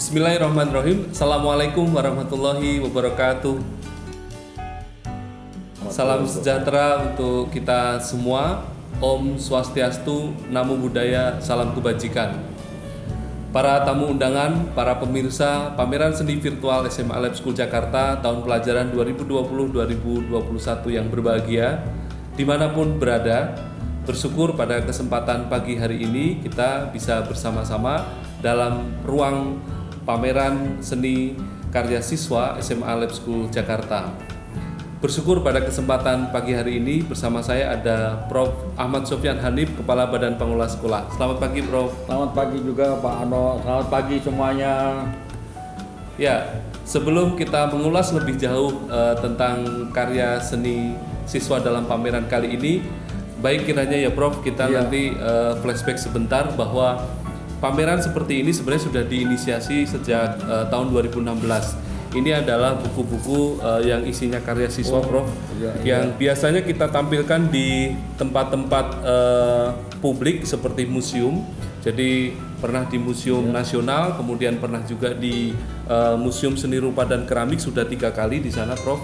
Bismillahirrahmanirrahim. Assalamualaikum warahmatullahi wabarakatuh. Salam sejahtera untuk kita semua. Om Swastiastu, Namo Buddhaya, salam kebajikan. Para tamu undangan, para pemirsa pameran seni virtual SMA Lab School Jakarta tahun pelajaran 2020-2021 yang berbahagia, dimanapun berada, bersyukur pada kesempatan pagi hari ini kita bisa bersama-sama dalam ruang pameran seni karya siswa SMA Lab School Jakarta. Bersyukur pada kesempatan pagi hari ini bersama saya ada Prof. Ahmad Sofyan Hanif, Kepala Badan Pengelola Sekolah. Selamat pagi, Prof. Selamat pagi juga Pak Ano. Selamat pagi semuanya. Ya, sebelum kita mengulas lebih jauh tentang karya seni siswa dalam pameran kali ini, baik kiranya ya Prof, kita nanti flashback sebentar bahwa pameran seperti ini sebenarnya sudah diinisiasi sejak tahun 2016. Ini adalah buku-buku yang isinya karya siswa, Prof, yang biasanya kita tampilkan di tempat-tempat publik seperti museum. Jadi pernah di Museum Nasional, kemudian pernah juga di Museum Seni Rupa dan Keramik, sudah 3 kali di sana, Prof.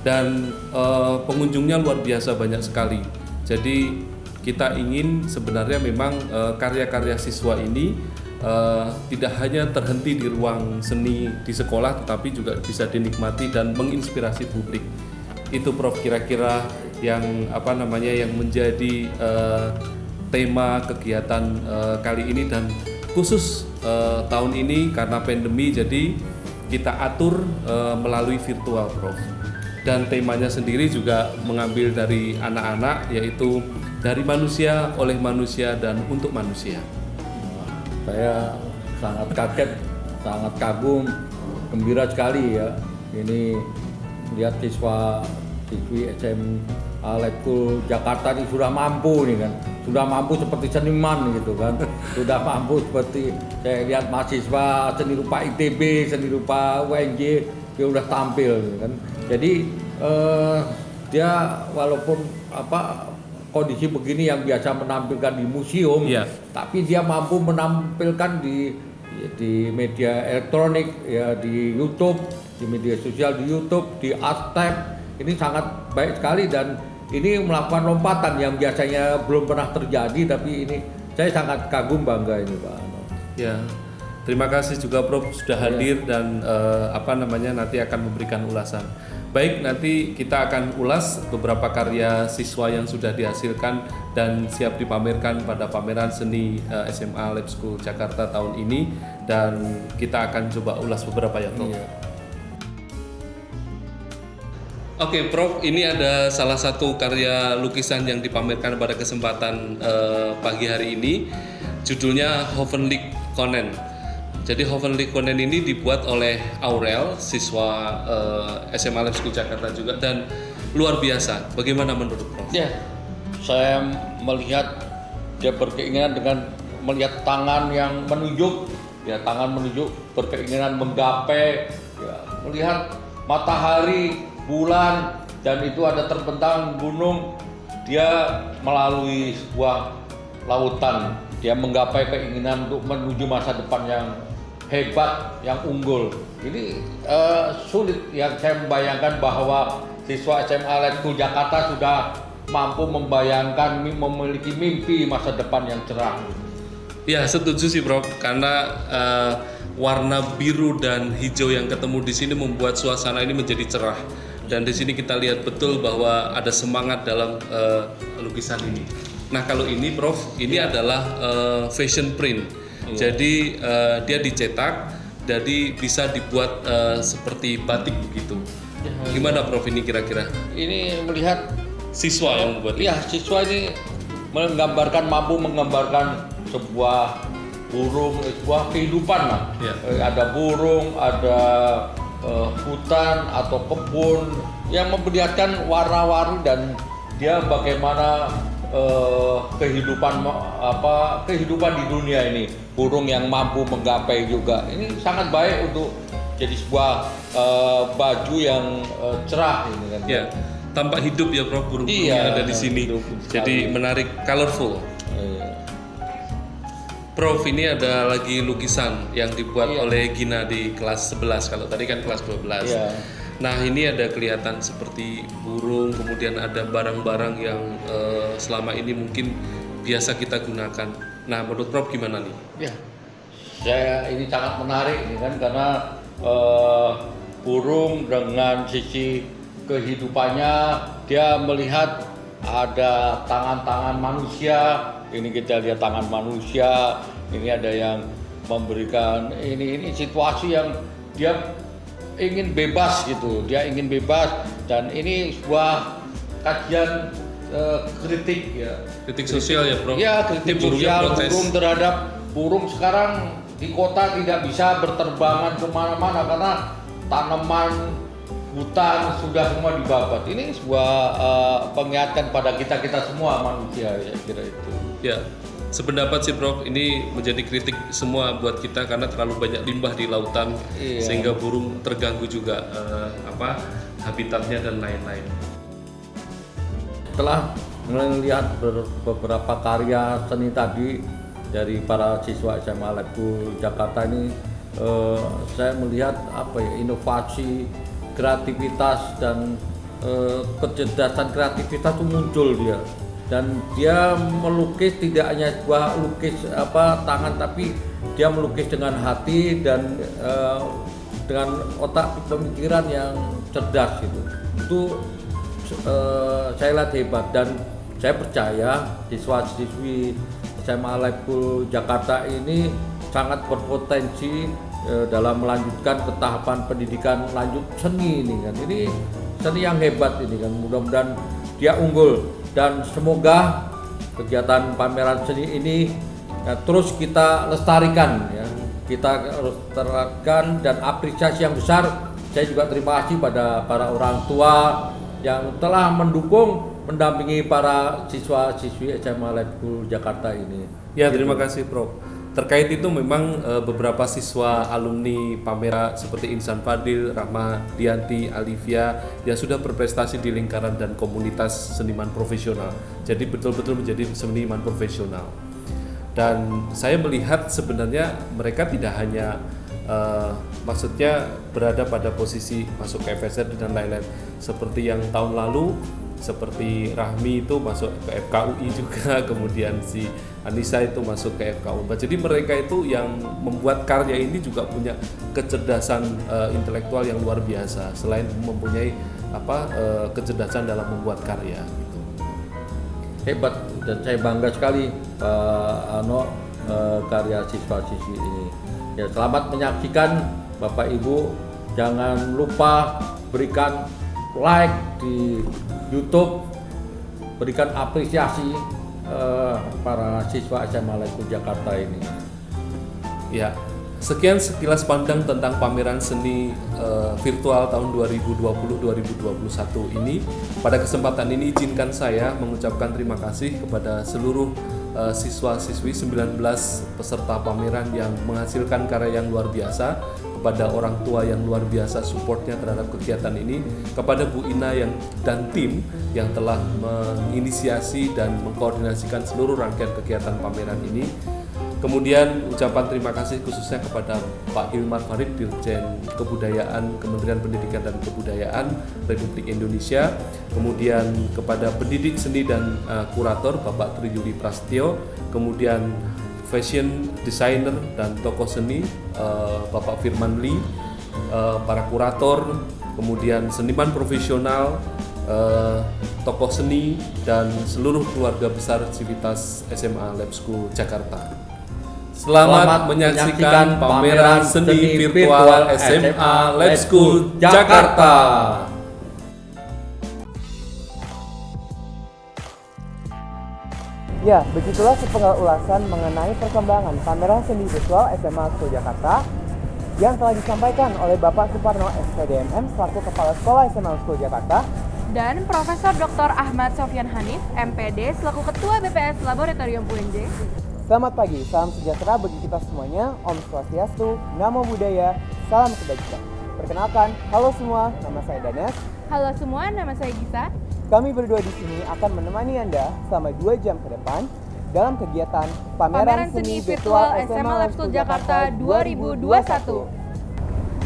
Dan pengunjungnya luar biasa banyak sekali. Jadi kita ingin sebenarnya memang karya-karya siswa ini tidak hanya terhenti di ruang seni di sekolah, tetapi juga bisa dinikmati dan menginspirasi publik. Itu Prof kira-kira yang yang menjadi tema kegiatan kali ini, dan khusus tahun ini karena pandemi jadi kita atur melalui virtual, Prof. Dan temanya sendiri juga mengambil dari anak-anak, yaitu dari manusia, oleh manusia, dan untuk manusia. Saya sangat kaget, sangat kagum, gembira sekali ya. Ini lihat siswi SMA Lab School Jakarta ini sudah mampu nih kan, sudah mampu seperti seniman gitu kan, sudah mampu seperti saya lihat mahasiswa seni rupa ITB, seni rupa UNJ, dia udah tampil gitu kan. Jadi dia walaupun kondisi begini yang biasa menampilkan di museum, tapi dia mampu menampilkan di media elektronik, ya, di YouTube, di media sosial, di YouTube, di Arttab. Ini sangat baik sekali dan ini melakukan lompatan yang biasanya belum pernah terjadi, tapi ini saya sangat kagum, bangga ini, Pak. Ya, terima kasih juga Prof sudah hadir dan nanti akan memberikan ulasan. Baik, nanti kita akan ulas beberapa karya siswa yang sudah dihasilkan dan siap dipamerkan pada pameran seni SMA Lab School Jakarta tahun ini, dan kita akan coba ulas beberapa ya, Prof. Oke, Prof, ini ada salah satu karya lukisan yang dipamerkan pada kesempatan pagi hari ini. Judulnya Hovenlik Konen. Jadi Hoven Lekonen ini dibuat oleh Aurel, siswa SMA Lab School Jakarta juga, dan luar biasa. Bagaimana menurut Prof? Ya, saya melihat dia berkeinginan dengan melihat tangan yang menunjuk, ya tangan menunjuk, berkeinginan menggapai, ya, melihat matahari, bulan, dan itu ada terbentang gunung, dia melalui sebuah lautan, dia menggapai keinginan untuk menuju masa depan yang hebat, yang unggul. Ini sulit yang saya membayangkan bahwa siswa SMA Lab School Jakarta sudah mampu membayangkan memiliki mimpi masa depan yang cerah. Ya, setuju sih Prof, karena warna biru dan hijau yang ketemu di sini membuat suasana ini menjadi cerah. Dan di sini kita lihat betul bahwa ada semangat dalam lukisan ini. Nah, kalau ini Prof, ini adalah fashion print. Jadi dia dicetak, jadi bisa dibuat seperti batik begitu. Gimana Prof ini kira-kira? Ini melihat Siswa yang membuat ini? Iya, siswa ini mampu menggambarkan sebuah burung, sebuah kehidupan lah. Ya. Ada burung, ada hutan atau kebun yang memperlihatkan warna-warni dan dia bagaimana kehidupan di dunia ini. Burung yang mampu menggapai juga. Ini sangat baik untuk jadi sebuah baju yang cerah ini kan. Ya, tampak hidup ya Prof, burung Iya, yang ada di sini. Jadi menarik, colorful. Iya. Prof, ini ada lagi lukisan yang dibuat oleh Gina di kelas 11, kalau tadi kan kelas 12. Iya. Nah, ini ada kelihatan seperti burung, kemudian ada barang-barang yang selama ini mungkin biasa kita gunakan. Nah, menurut Prof gimana nih? Ya, saya ini sangat menarik ini kan karena burung dengan sisi kehidupannya dia melihat ada tangan-tangan manusia. Ini kita lihat tangan manusia. Ini ada yang memberikan ini situasi yang dia ingin bebas gitu. Dia ingin bebas dan ini sebuah kajian kritik ya. Kritik sosial ya Prof? Ya, kritik sosial burung terhadap burung sekarang di kota tidak bisa berterbangan kemana-mana karena tanaman hutan sudah semua dibabat. Ini sebuah pengingatkan pada kita semua manusia ya kira itu. Ya, sependapat sih Prof, ini menjadi kritik semua buat kita karena terlalu banyak limbah di lautan sehingga burung terganggu juga habitatnya dan lain-lain. Setelah melihat beberapa karya seni tadi dari para siswa SMA Lab School Jakarta ini, saya melihat inovasi, kreativitas dan kecerdasan kreativitas itu muncul dia. Dan dia melukis tidak hanya sebuah lukis tangan, tapi dia melukis dengan hati dan dengan otak pemikiran yang cerdas gitu. Itu saya lihat hebat dan saya percaya siswa-siswi SMA Lab School Jakarta ini sangat berpotensi dalam melanjutkan ke tahapan pendidikan lanjut seni ini kan. Ini seni yang hebat ini kan. Mudah-mudahan dia unggul. Dan semoga kegiatan pameran seni ini terus kita lestarikan ya. Kita harus terapkan dan apresiasi yang besar. Saya juga terima kasih pada para orang tua yang telah mendukung, mendampingi para siswa-siswi SMA Lab School Jakarta ini. Ya, terima kasih Prof. Terkait itu memang beberapa siswa alumni pameran seperti Insan Fadil, Rahma Dianti, Alivia yang sudah berprestasi di lingkaran dan komunitas seniman profesional. Jadi betul-betul menjadi seniman profesional. Dan saya melihat sebenarnya mereka tidak hanya maksudnya berada pada posisi masuk ke FSR dan lain-lain. Seperti yang tahun lalu, seperti Rahmi itu masuk ke FKUI juga, kemudian si Anissa itu masuk ke FKU. Jadi mereka itu yang membuat karya ini juga punya kecerdasan intelektual yang luar biasa. Selain mempunyai kecerdasan dalam membuat karya. Gitu. Hebat dan saya bangga sekali karya siswa-siswi ini. Ya, selamat menyaksikan Bapak Ibu. Jangan lupa berikan like di YouTube, berikan apresiasi para siswa SMA Lab School Jakarta ini. Ya, Sekian sekilas pandang tentang pameran seni virtual tahun 2020-2021 ini. Pada kesempatan ini izinkan saya mengucapkan terima kasih kepada seluruh siswa-siswi 19 peserta pameran yang menghasilkan karya yang luar biasa, kepada orang tua yang luar biasa supportnya terhadap kegiatan ini, kepada Bu Ina dan tim yang telah menginisiasi dan mengkoordinasikan seluruh rangkaian kegiatan pameran ini. Kemudian ucapan terima kasih khususnya kepada Pak Hilmar Farid, Dirjen Kebudayaan Kementerian Pendidikan dan Kebudayaan Republik Indonesia. Kemudian kepada pendidik seni dan kurator Bapak Tri Yuli Prasetyo. Kemudian fashion designer dan tokoh seni Bapak Firman Lee, para kurator, kemudian seniman profesional, tokoh seni, dan seluruh keluarga besar Civitas SMA Lab School Jakarta. Selamat menyaksikan pameran seni virtual SMA Lab School Jakarta. Ya, begitulah sepenggal ulasan mengenai perkembangan pameran seni virtual SMA School Jakarta yang telah disampaikan oleh Bapak Suparno SPDMM selaku Kepala Sekolah SMA School Jakarta dan Profesor Dr. Ahmad Sofyan Hanif, MPD selaku Ketua BPS Laboratorium UNJ. Selamat pagi, salam sejahtera bagi kita semuanya. Om Swastiastu, Namo Buddhaya, salam kebajikan. Perkenalkan, halo semua, nama saya Danes. Halo semua, nama saya Gisa. Kami berdua di sini akan menemani Anda selama 2 jam ke depan dalam kegiatan Pameran Seni Virtual SMA Lab School Jakarta 2021.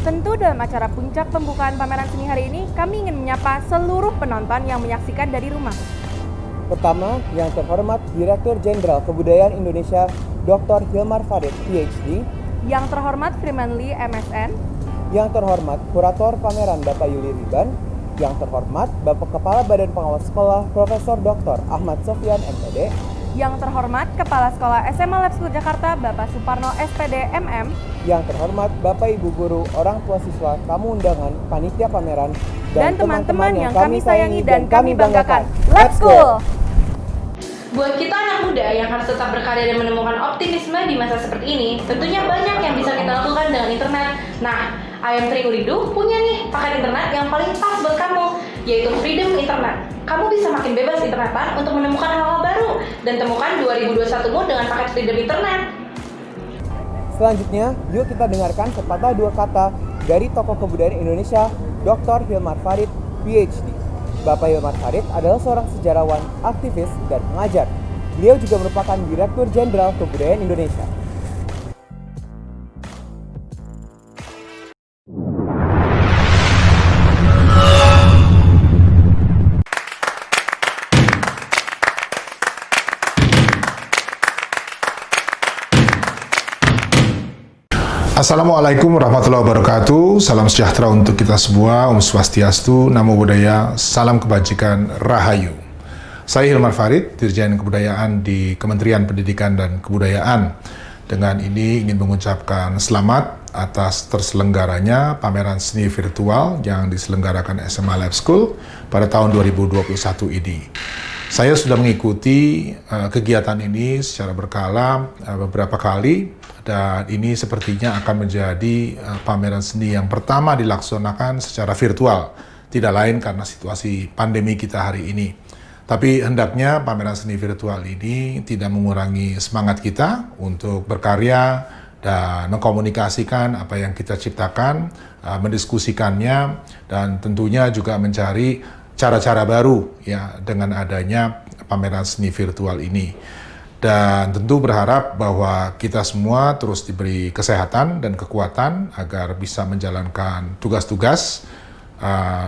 Tentu dalam acara puncak pembukaan pameran seni hari ini, kami ingin menyapa seluruh penonton yang menyaksikan dari rumah. Pertama, yang terhormat Direktur Jenderal Kebudayaan Indonesia Dr. Hilmar Farid, PhD. Yang terhormat Firman Lee, MSN. Yang terhormat Kurator Pameran Bapak Yuli Riban. Yang terhormat Bapak Kepala Badan Pengawas Sekolah Profesor Dr. Ahmad Sofyan, MPD. Yang terhormat Kepala Sekolah SMA Lab School Jakarta Bapak Suparno SPD MM. Yang terhormat Bapak Ibu Guru, orang tua siswa, tamu undangan, panitia pameran, dan teman-teman yang kami sayangi dan kami banggakan. Let's go! Buat kita anak muda yang harus tetap berkarya dan menemukan optimisme di masa seperti ini, tentunya banyak yang bisa kita lakukan dengan internet. Nah, Ayam Tri Ulidu punya nih paket internet yang paling pas buat kamu, yaitu Freedom Internet. Kamu bisa makin bebas internetan untuk menemukan hal-hal baru dan temukan 2021-mu dengan paket Freedom Internet. Selanjutnya, yuk kita dengarkan sepatah dua kata dari tokoh kebudayaan Indonesia, Dr. Hilmar Farid, PhD. Bapak Hilmar Farid adalah seorang sejarawan, aktivis, dan pengajar. Beliau juga merupakan Direktur Jenderal Kebudayaan Indonesia. Assalamualaikum warahmatullahi wabarakatuh. Salam sejahtera untuk kita semua. Om Swastiastu, Namo Buddhaya, salam kebajikan, Rahayu. Saya Hilmar Farid, Dirjen Kebudayaan di Kementerian Pendidikan dan Kebudayaan. Dengan ini ingin mengucapkan selamat atas terselenggaranya pameran seni virtual yang diselenggarakan SMA Lab School pada tahun 2021 ini. Saya sudah mengikuti kegiatan ini secara berkala beberapa kali, dan ini sepertinya akan menjadi pameran seni yang pertama dilaksanakan secara virtual. Tidak lain karena situasi pandemi kita hari ini. Tapi hendaknya pameran seni virtual ini tidak mengurangi semangat kita untuk berkarya dan mengkomunikasikan apa yang kita ciptakan, mendiskusikannya, dan tentunya juga mencari cara-cara baru ya dengan adanya pameran seni virtual ini. Dan tentu berharap bahwa kita semua terus diberi kesehatan dan kekuatan agar bisa menjalankan tugas-tugas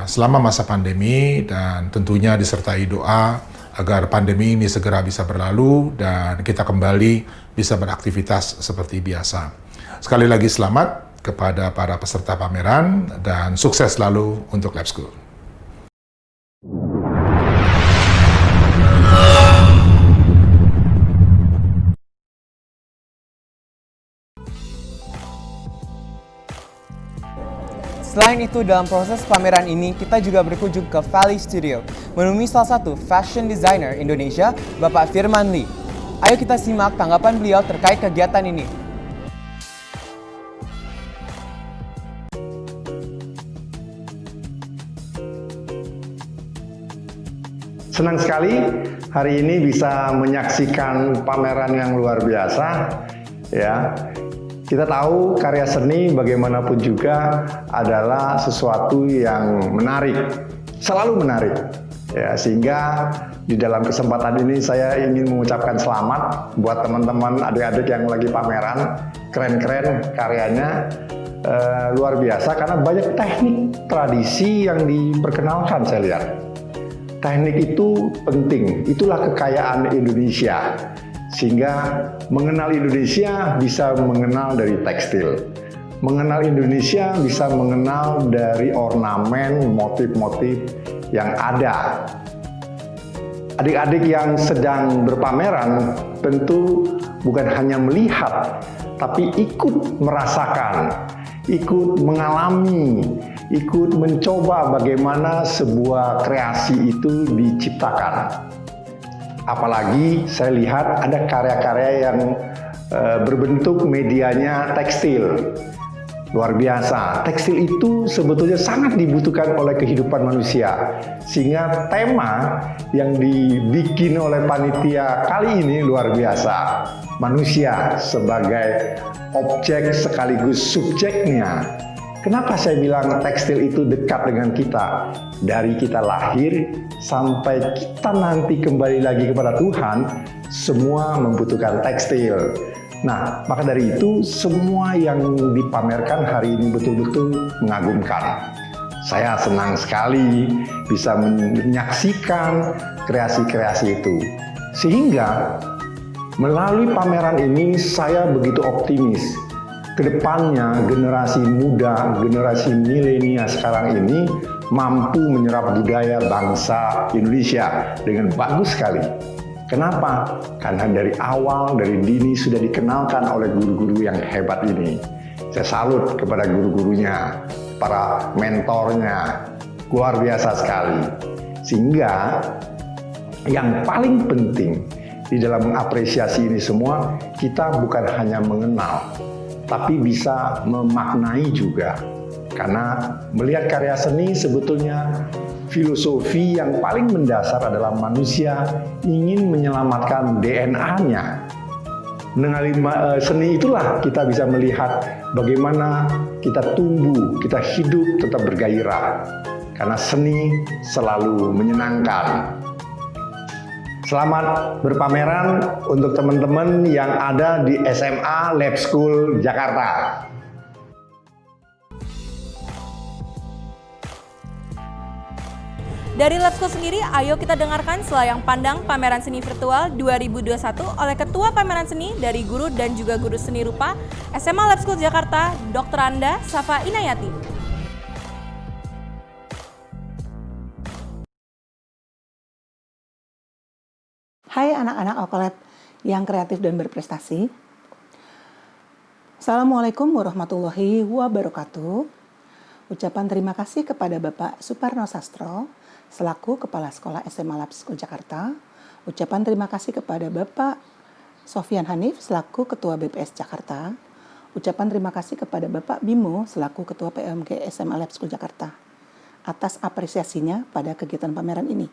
selama masa pandemi, dan tentunya disertai doa agar pandemi ini segera bisa berlalu dan kita kembali bisa beraktivitas seperti biasa. Sekali lagi selamat kepada para peserta pameran dan sukses selalu untuk Lab School. Selain itu, dalam proses pameran ini, kita juga berkunjung ke Valley Studio, menemui salah satu fashion designer Indonesia, Bapak Firman Lee. Ayo kita simak tanggapan beliau terkait kegiatan ini. Senang sekali hari ini bisa menyaksikan pameran yang luar biasa. Ya, kita tahu karya seni bagaimanapun juga adalah sesuatu yang menarik, selalu menarik. Ya, sehingga di dalam kesempatan ini saya ingin mengucapkan selamat buat teman-teman adik-adik yang lagi pameran, keren-keren karyanya, luar biasa karena banyak teknik tradisi yang diperkenalkan saya lihat. Teknik itu penting, itulah kekayaan Indonesia. Sehingga mengenal Indonesia bisa mengenal dari tekstil. Mengenal Indonesia bisa mengenal dari ornamen, motif-motif yang ada. Adik-adik yang sedang berpameran tentu bukan hanya melihat, tapi ikut merasakan, ikut mengalami, ikut mencoba bagaimana sebuah kreasi itu diciptakan. Apalagi saya lihat ada karya-karya yang berbentuk medianya tekstil. Luar biasa, tekstil itu sebetulnya sangat dibutuhkan oleh kehidupan manusia. Sehingga tema yang dibikin oleh panitia kali ini luar biasa. Manusia sebagai objek sekaligus subjeknya. Kenapa saya bilang tekstil itu dekat dengan kita? Dari kita lahir sampai kita nanti kembali lagi kepada Tuhan, semua membutuhkan tekstil. Nah, maka dari itu semua yang dipamerkan hari ini betul-betul mengagumkan. Saya senang sekali bisa menyaksikan kreasi-kreasi itu. Sehingga melalui pameran ini saya begitu optimis. Kedepannya generasi muda, generasi milenial sekarang ini mampu menyerap budaya bangsa Indonesia dengan bagus sekali. Kenapa? Karena dari awal, dari dini sudah dikenalkan oleh guru-guru yang hebat ini. Saya salut kepada guru-gurunya, para mentornya, luar biasa sekali. Sehingga yang paling penting di dalam mengapresiasi ini semua, kita bukan hanya mengenal, tapi bisa memaknai juga. Karena melihat karya seni sebetulnya filosofi yang paling mendasar adalah manusia ingin menyelamatkan DNA-nya. Dengan seni itulah kita bisa melihat bagaimana kita tumbuh, kita hidup tetap bergairah. Karena seni selalu menyenangkan. Selamat berpameran untuk teman-teman yang ada di SMA Lab School Jakarta. Dari Lab School sendiri, ayo kita dengarkan selayang pandang pameran seni virtual 2021 oleh Ketua Pameran Seni dari Guru dan juga Guru Seni Rupa SMA Lab School Jakarta, Dr. Anda Safa Inayati. Hai anak-anak Okolet yang kreatif dan berprestasi. Assalamualaikum warahmatullahi wabarakatuh. Ucapan terima kasih kepada Bapak Suparno Sastro selaku Kepala Sekolah SMA Lab School Jakarta. Ucapan terima kasih kepada Bapak Sofyan Hanif selaku Ketua BPS Jakarta. Ucapan terima kasih kepada Bapak Bimo selaku Ketua PMG SMA Lab School Jakarta atas apresiasinya pada kegiatan pameran ini.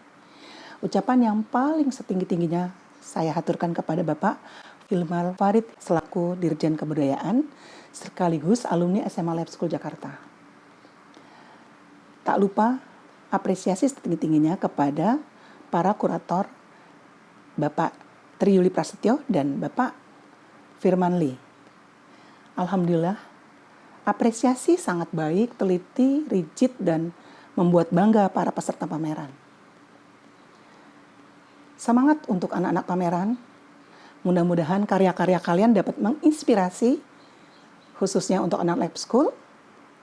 Ucapan yang paling setinggi-tingginya saya haturkan kepada Bapak Hilmar Farid selaku Dirjen Kebudayaan sekaligus alumni SMA Lab School Jakarta. Tak lupa apresiasi setinggi-tingginya kepada para kurator Bapak Triyuli Prasetyo dan Bapak Firman Lee. Alhamdulillah, apresiasi sangat baik, teliti, rigid, dan membuat bangga para peserta pameran. Semangat untuk anak-anak pameran. Mudah-mudahan karya-karya kalian dapat menginspirasi, khususnya untuk anak lab school,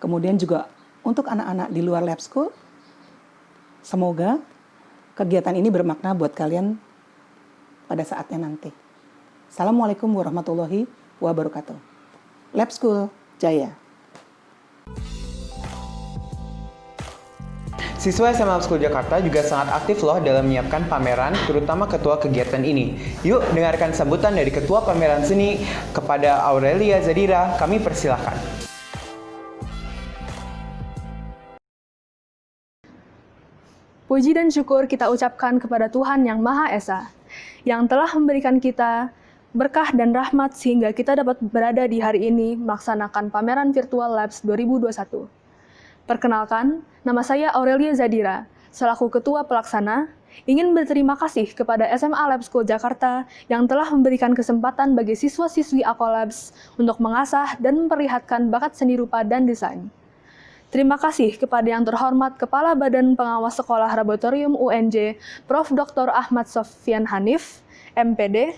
kemudian juga untuk anak-anak di luar lab school. Semoga kegiatan ini bermakna buat kalian pada saatnya nanti. Assalamualaikum warahmatullahi wabarakatuh. Lab School Jaya. Siswa SMA Lab School Jakarta juga sangat aktif loh dalam menyiapkan pameran, terutama ketua kegiatan ini. Yuk dengarkan sambutan dari Ketua Pameran Seni kepada Aurelia Zadira, kami persilahkan. Puji dan syukur kita ucapkan kepada Tuhan Yang Maha Esa, yang telah memberikan kita berkah dan rahmat sehingga kita dapat berada di hari ini melaksanakan pameran Virtual Labs 2021. Perkenalkan, nama saya Aurelia Zadira, selaku Ketua Pelaksana, ingin berterima kasih kepada SMA Lab School Jakarta yang telah memberikan kesempatan bagi siswa-siswi Akolabs untuk mengasah dan memperlihatkan bakat seni rupa dan desain. Terima kasih kepada yang terhormat Kepala Badan Pengawas Sekolah Laboratorium UNJ, Prof. Dr. Ahmad Sofyan Hanif, MPD,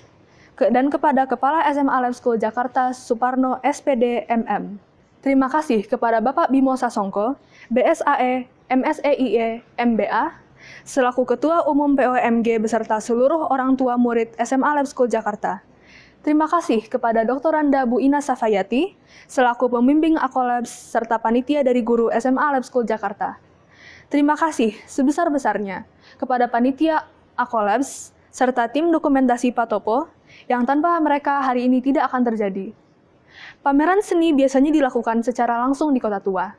dan kepada Kepala SMA Lab School Jakarta, Suparno, SPD, MM. Terima kasih kepada Bapak Bimo Sasongko, BSAE, MSEIE, MBA, selaku Ketua Umum POMG beserta seluruh orang tua murid SMA Lab School Jakarta. Terima kasih kepada Dr. Anda Bu Ina Safayati, selaku pembimbing Akolabs serta panitia dari guru SMA Lab School Jakarta. Terima kasih sebesar-besarnya kepada panitia Akolabs serta tim dokumentasi Patopo yang tanpa mereka hari ini tidak akan terjadi. Pameran seni biasanya dilakukan secara langsung di Kota Tua.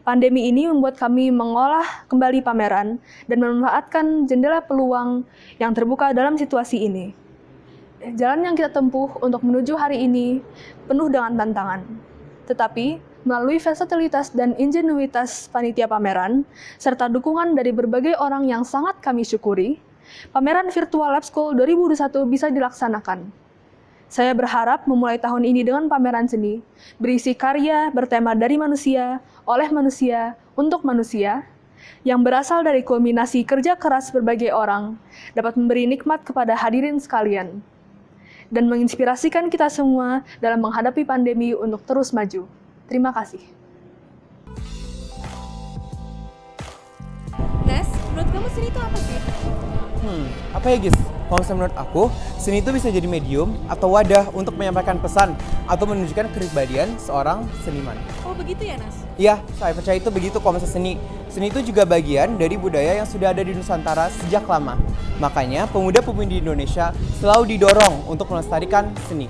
Pandemi ini membuat kami mengolah kembali pameran dan memanfaatkan jendela peluang yang terbuka dalam situasi ini. Jalan yang kita tempuh untuk menuju hari ini penuh dengan tantangan. Tetapi, melalui versatilitas dan ingenuitas panitia pameran, serta dukungan dari berbagai orang yang sangat kami syukuri, pameran Virtual Lab School 2021 bisa dilaksanakan. Saya berharap memulai tahun ini dengan pameran seni, berisi karya bertema dari manusia, oleh manusia, untuk manusia, yang berasal dari kulminasi kerja keras berbagai orang, dapat memberi nikmat kepada hadirin sekalian, dan menginspirasikan kita semua dalam menghadapi pandemi untuk terus maju. Terima kasih. Nes, menurut kamu seni itu apa sih? Apa ya guys? Kalau misalnya menurut aku, seni itu bisa jadi medium atau wadah untuk menyampaikan pesan atau menunjukkan kepribadian seorang seniman. Oh begitu ya, Nes? Iya, saya percaya itu begitu kalau misalnya seni. Seni itu juga bagian dari budaya yang sudah ada di Nusantara sejak lama. Makanya pemuda-pemudi di Indonesia selalu didorong untuk melestarikan seni.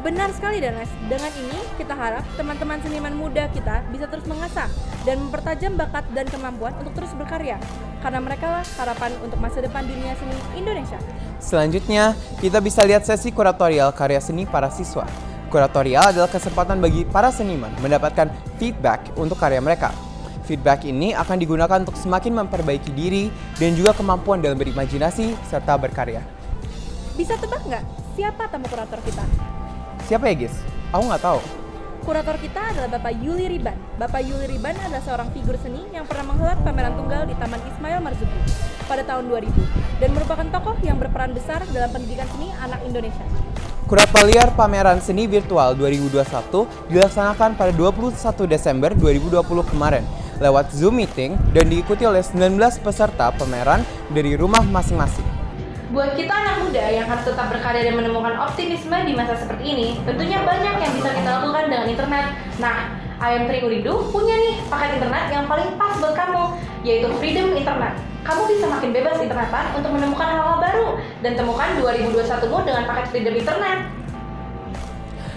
Benar sekali Danes. Dengan ini kita harap teman-teman seniman muda kita bisa terus mengasah dan mempertajam bakat dan kemampuan untuk terus berkarya. Karena mereka lah harapan untuk masa depan dunia seni Indonesia. Selanjutnya, kita bisa lihat sesi kuratorial karya seni para siswa. Kuratorial adalah kesempatan bagi para seniman mendapatkan feedback untuk karya mereka. Feedback ini akan digunakan untuk semakin memperbaiki diri dan juga kemampuan dalam berimajinasi serta berkarya. Bisa tebak nggak siapa tamu kurator kita? Siapa ya guys? Aku nggak tahu. Kurator kita adalah Bapak Yuli Riban. Bapak Yuli Riban adalah seorang figur seni yang pernah menghelat pameran tunggal di Taman Ismail Marzuki pada tahun 2000 dan merupakan tokoh yang berperan besar dalam pendidikan seni anak Indonesia. Kuratorial Pameran Seni Virtual 2021 dilaksanakan pada 21 Desember 2020 kemarin lewat Zoom meeting dan diikuti oleh 19 peserta pameran dari rumah masing-masing. Buat kita anak muda yang harus tetap berkarya dan menemukan optimisme di masa seperti ini, tentunya banyak yang bisa kita lakukan dengan internet. Nah, IM Tringuridu punya nih paket internet yang paling pas buat kamu, yaitu Freedom Internet. Kamu bisa makin bebas internetan untuk menemukan hal-hal baru dan temukan 2021-mu dengan paket Freedom Internet.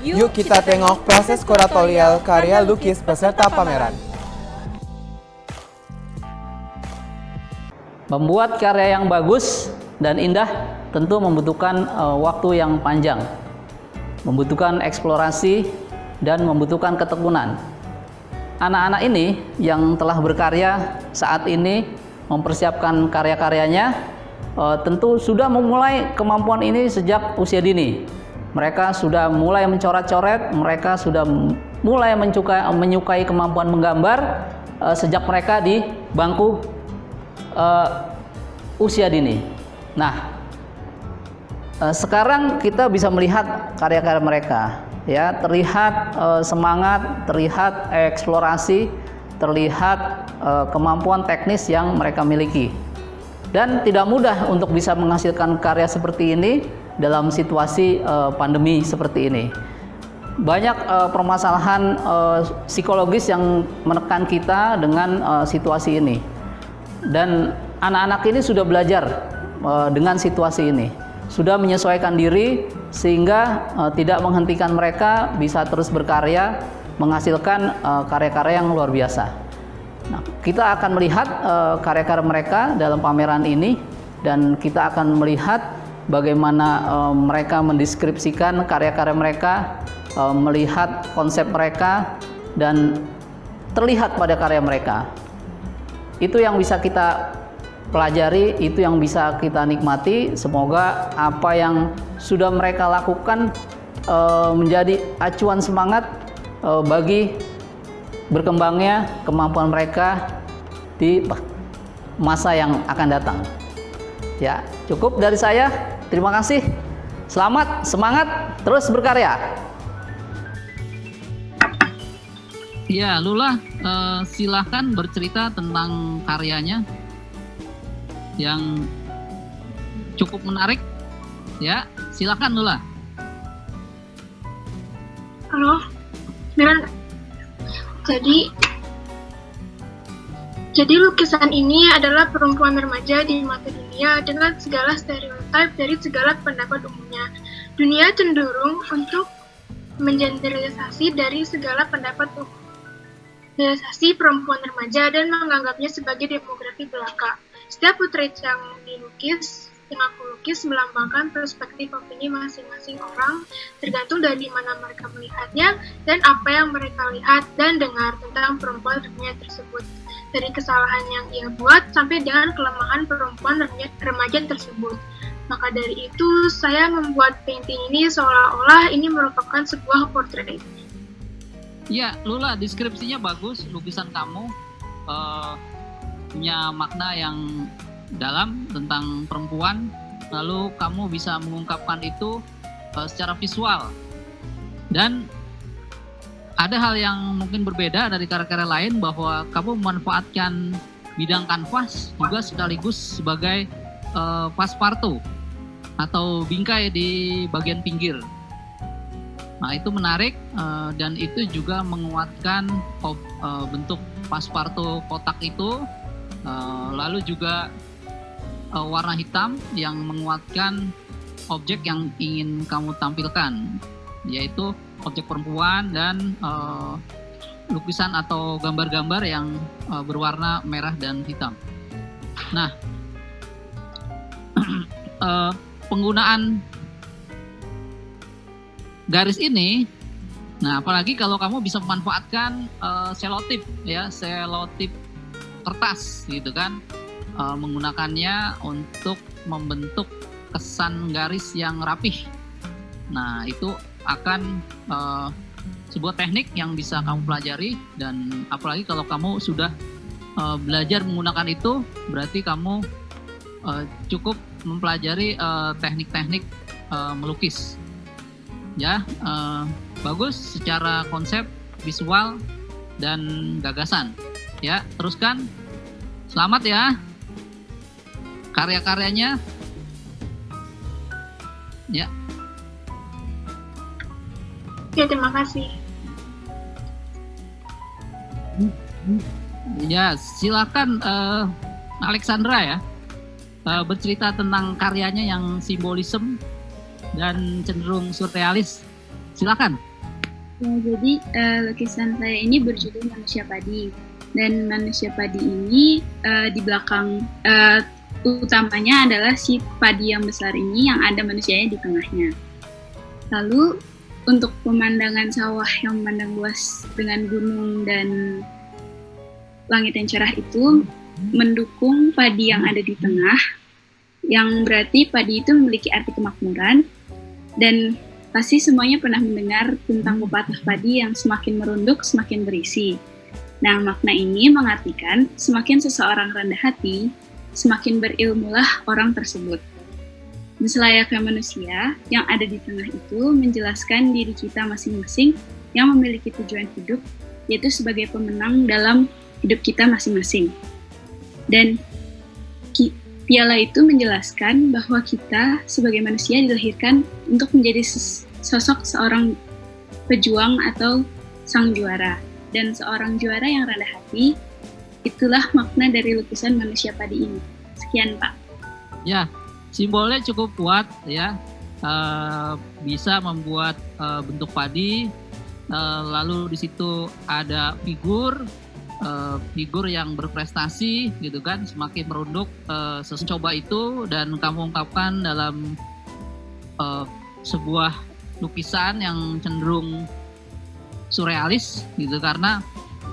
Yuk kita tengok proses kuratorial karya lukis peserta pameran. Membuat karya yang bagus dan indah tentu membutuhkan waktu yang panjang, membutuhkan eksplorasi, dan membutuhkan ketekunan. Anak-anak ini yang telah berkarya saat ini mempersiapkan karya-karyanya tentu sudah memulai kemampuan ini sejak usia dini. Mereka sudah mulai mencoret-coret, mereka sudah mulai menyukai kemampuan menggambar sejak mereka di bangku usia dini. Nah, sekarang kita bisa melihat karya-karya mereka, ya, terlihat semangat, terlihat eksplorasi, terlihat kemampuan teknis yang mereka miliki. Dan tidak mudah untuk bisa menghasilkan karya seperti ini dalam situasi pandemi seperti ini. Banyak permasalahan psikologis yang menekan kita dengan situasi ini. Dan anak-anak ini sudah belajar dengan situasi ini, sudah menyesuaikan diri sehingga tidak menghentikan mereka bisa terus berkarya, menghasilkan karya-karya yang luar biasa. Nah, kita akan melihat karya-karya mereka dalam pameran ini, dan kita akan melihat bagaimana mereka mendeskripsikan karya-karya mereka, melihat konsep mereka, dan terlihat pada karya mereka. Itu yang bisa kita pelajari, itu yang bisa kita nikmati. Semoga apa yang sudah mereka lakukan menjadi acuan semangat bagi berkembangnya kemampuan mereka di masa yang akan datang. Ya, cukup dari saya. Terima kasih. Selamat, semangat, terus berkarya. Ya, Lula, silahkan bercerita tentang karyanya yang cukup menarik. Ya, silahkan Lula. Halo, Miran. Jadi lukisan ini adalah perempuan remaja di mata dunia dengan segala stereotip dari segala pendapat umumnya. Dunia cenderung untuk mengeneralisasi dari segala pendapat umum. Generalisasi perempuan remaja dan menganggapnya sebagai demografi belaka. Setiap portret yang aku lukis melambangkan perspektif opini masing-masing orang, tergantung dari mana mereka melihatnya dan apa yang mereka lihat dan dengar tentang perempuan remaja tersebut. Dari kesalahan yang ia buat sampai dengan kelemahan perempuan remaja tersebut. Maka dari itu, saya membuat painting ini seolah-olah ini merupakan sebuah portrait. Ya, Lula, deskripsinya bagus. Lukisan kamu punya makna yang dalam tentang perempuan, lalu kamu bisa mengungkapkan itu secara visual. Dan ada hal yang mungkin berbeda dari karya-karya lain, bahwa kamu memanfaatkan bidang kanvas juga sekaligus sebagai passepartout atau bingkai di bagian pinggir. Nah, itu menarik, dan itu juga menguatkan bentuk passepartout kotak itu, lalu juga warna hitam yang menguatkan objek yang ingin kamu tampilkan, yaitu objek perempuan dan lukisan atau gambar-gambar yang berwarna merah dan hitam. Nah, penggunaan garis ini, nah apalagi kalau kamu bisa memanfaatkan selotip, ya, selotip kertas gitu kan, menggunakannya untuk membentuk kesan garis yang rapih. Nah, itu akan sebuah teknik yang bisa kamu pelajari, dan apalagi kalau kamu sudah belajar menggunakan itu, berarti kamu cukup mempelajari teknik-teknik melukis. Ya, bagus secara konsep, visual, dan gagasan. Ya, teruskan. Selamat ya karya-karyanya. Ya. Ya, terima kasih. Ya, silakan Alexandra ya, bercerita tentang karyanya yang simbolisme dan cenderung surrealis. Silakan. Ya, jadi lukisan saya ini berjudul Manusia Padi, dan manusia padi ini di belakang utamanya adalah si padi yang besar ini yang ada manusianya di tengahnya. Lalu untuk pemandangan sawah yang memandang luas dengan gunung dan langit yang cerah itu mendukung padi yang ada di tengah, yang berarti padi itu memiliki arti kemakmuran. Dan pasti semuanya pernah mendengar tentang pepatah padi yang semakin merunduk semakin berisi. Nah, makna ini mengartikan semakin seseorang rendah hati, semakin berilmulah orang tersebut. Dan selayaknya manusia yang ada di tengah itu menjelaskan diri kita masing-masing yang memiliki tujuan hidup, yaitu sebagai pemenang dalam hidup kita masing-masing. Dan piala itu menjelaskan bahwa kita sebagai manusia dilahirkan untuk menjadi sosok seorang pejuang atau sang juara. Dan seorang juara yang rendah hati, itulah makna dari lukisan Manusia Padi ini. Sekian, Pak. Ya, simbolnya cukup kuat ya, bisa membuat bentuk padi, lalu di situ ada figur figur yang berprestasi gitu kan, semakin merunduk coba itu, dan kamu ungkapkan dalam sebuah lukisan yang cenderung surrealis gitu, karena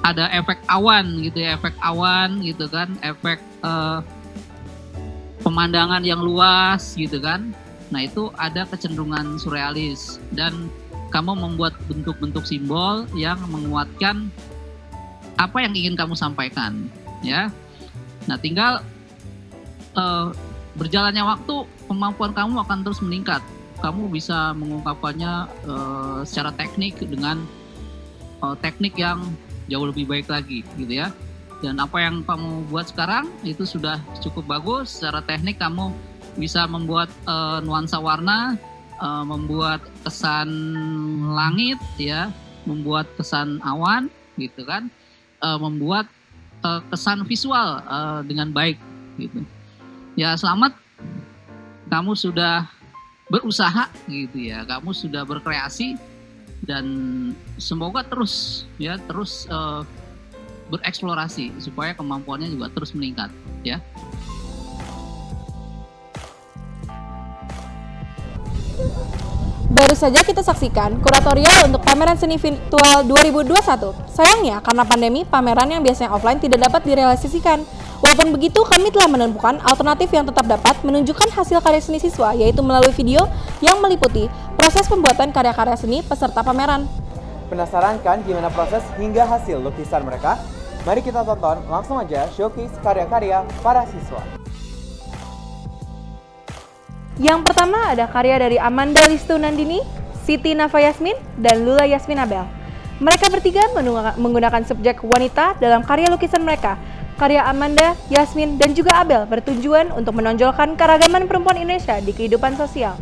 ada efek awan gitu ya, efek pemandangan yang luas gitu kan. Nah itu ada kecenderungan surrealis, dan kamu membuat bentuk-bentuk simbol yang menguatkan apa yang ingin kamu sampaikan ya. Nah tinggal berjalannya waktu, kemampuan kamu akan terus meningkat. Kamu bisa mengungkapkannya secara teknik dengan teknik yang jauh lebih baik lagi gitu ya. Dan apa yang kamu buat sekarang itu sudah cukup bagus. Secara teknik kamu bisa membuat nuansa warna, membuat kesan langit ya, membuat kesan awan gitu kan, membuat kesan visual dengan baik gitu. Ya selamat, kamu sudah berusaha gitu ya, kamu sudah berkreasi, dan semoga terus bereksplorasi supaya kemampuannya juga terus meningkat ya. Baru saja kita saksikan kuratorial untuk pameran seni virtual 2021. Sayangnya karena pandemi, pameran yang biasanya offline tidak dapat direalisasikan. Walaupun begitu, kami telah menemukan alternatif yang tetap dapat menunjukkan hasil karya seni siswa, yaitu melalui video yang meliputi proses pembuatan karya-karya seni peserta pameran. Penasaran kan gimana proses hingga hasil lukisan mereka? Mari kita tonton langsung aja showcase karya-karya para siswa. Yang pertama ada karya dari Amanda Listu Nandini, Siti Nafa Yasmin, dan Lula Yasmin Abel. Mereka bertiga menggunakan subjek wanita dalam karya lukisan mereka. Karya Amanda, Yasmin, dan juga Abel bertujuan untuk menonjolkan keragaman perempuan Indonesia di kehidupan sosial.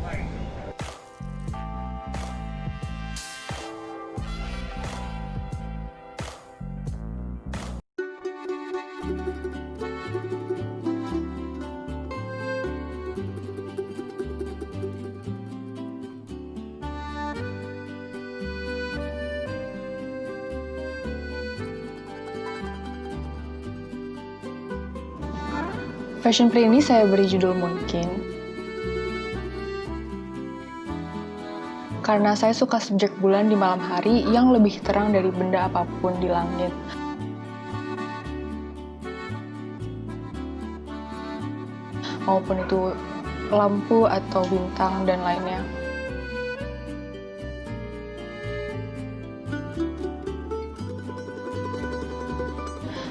Fashion play ini saya beri judul Mungkin karena saya suka subjek bulan di malam hari yang lebih terang dari benda apapun di langit. Maupun itu lampu atau bintang dan lainnya.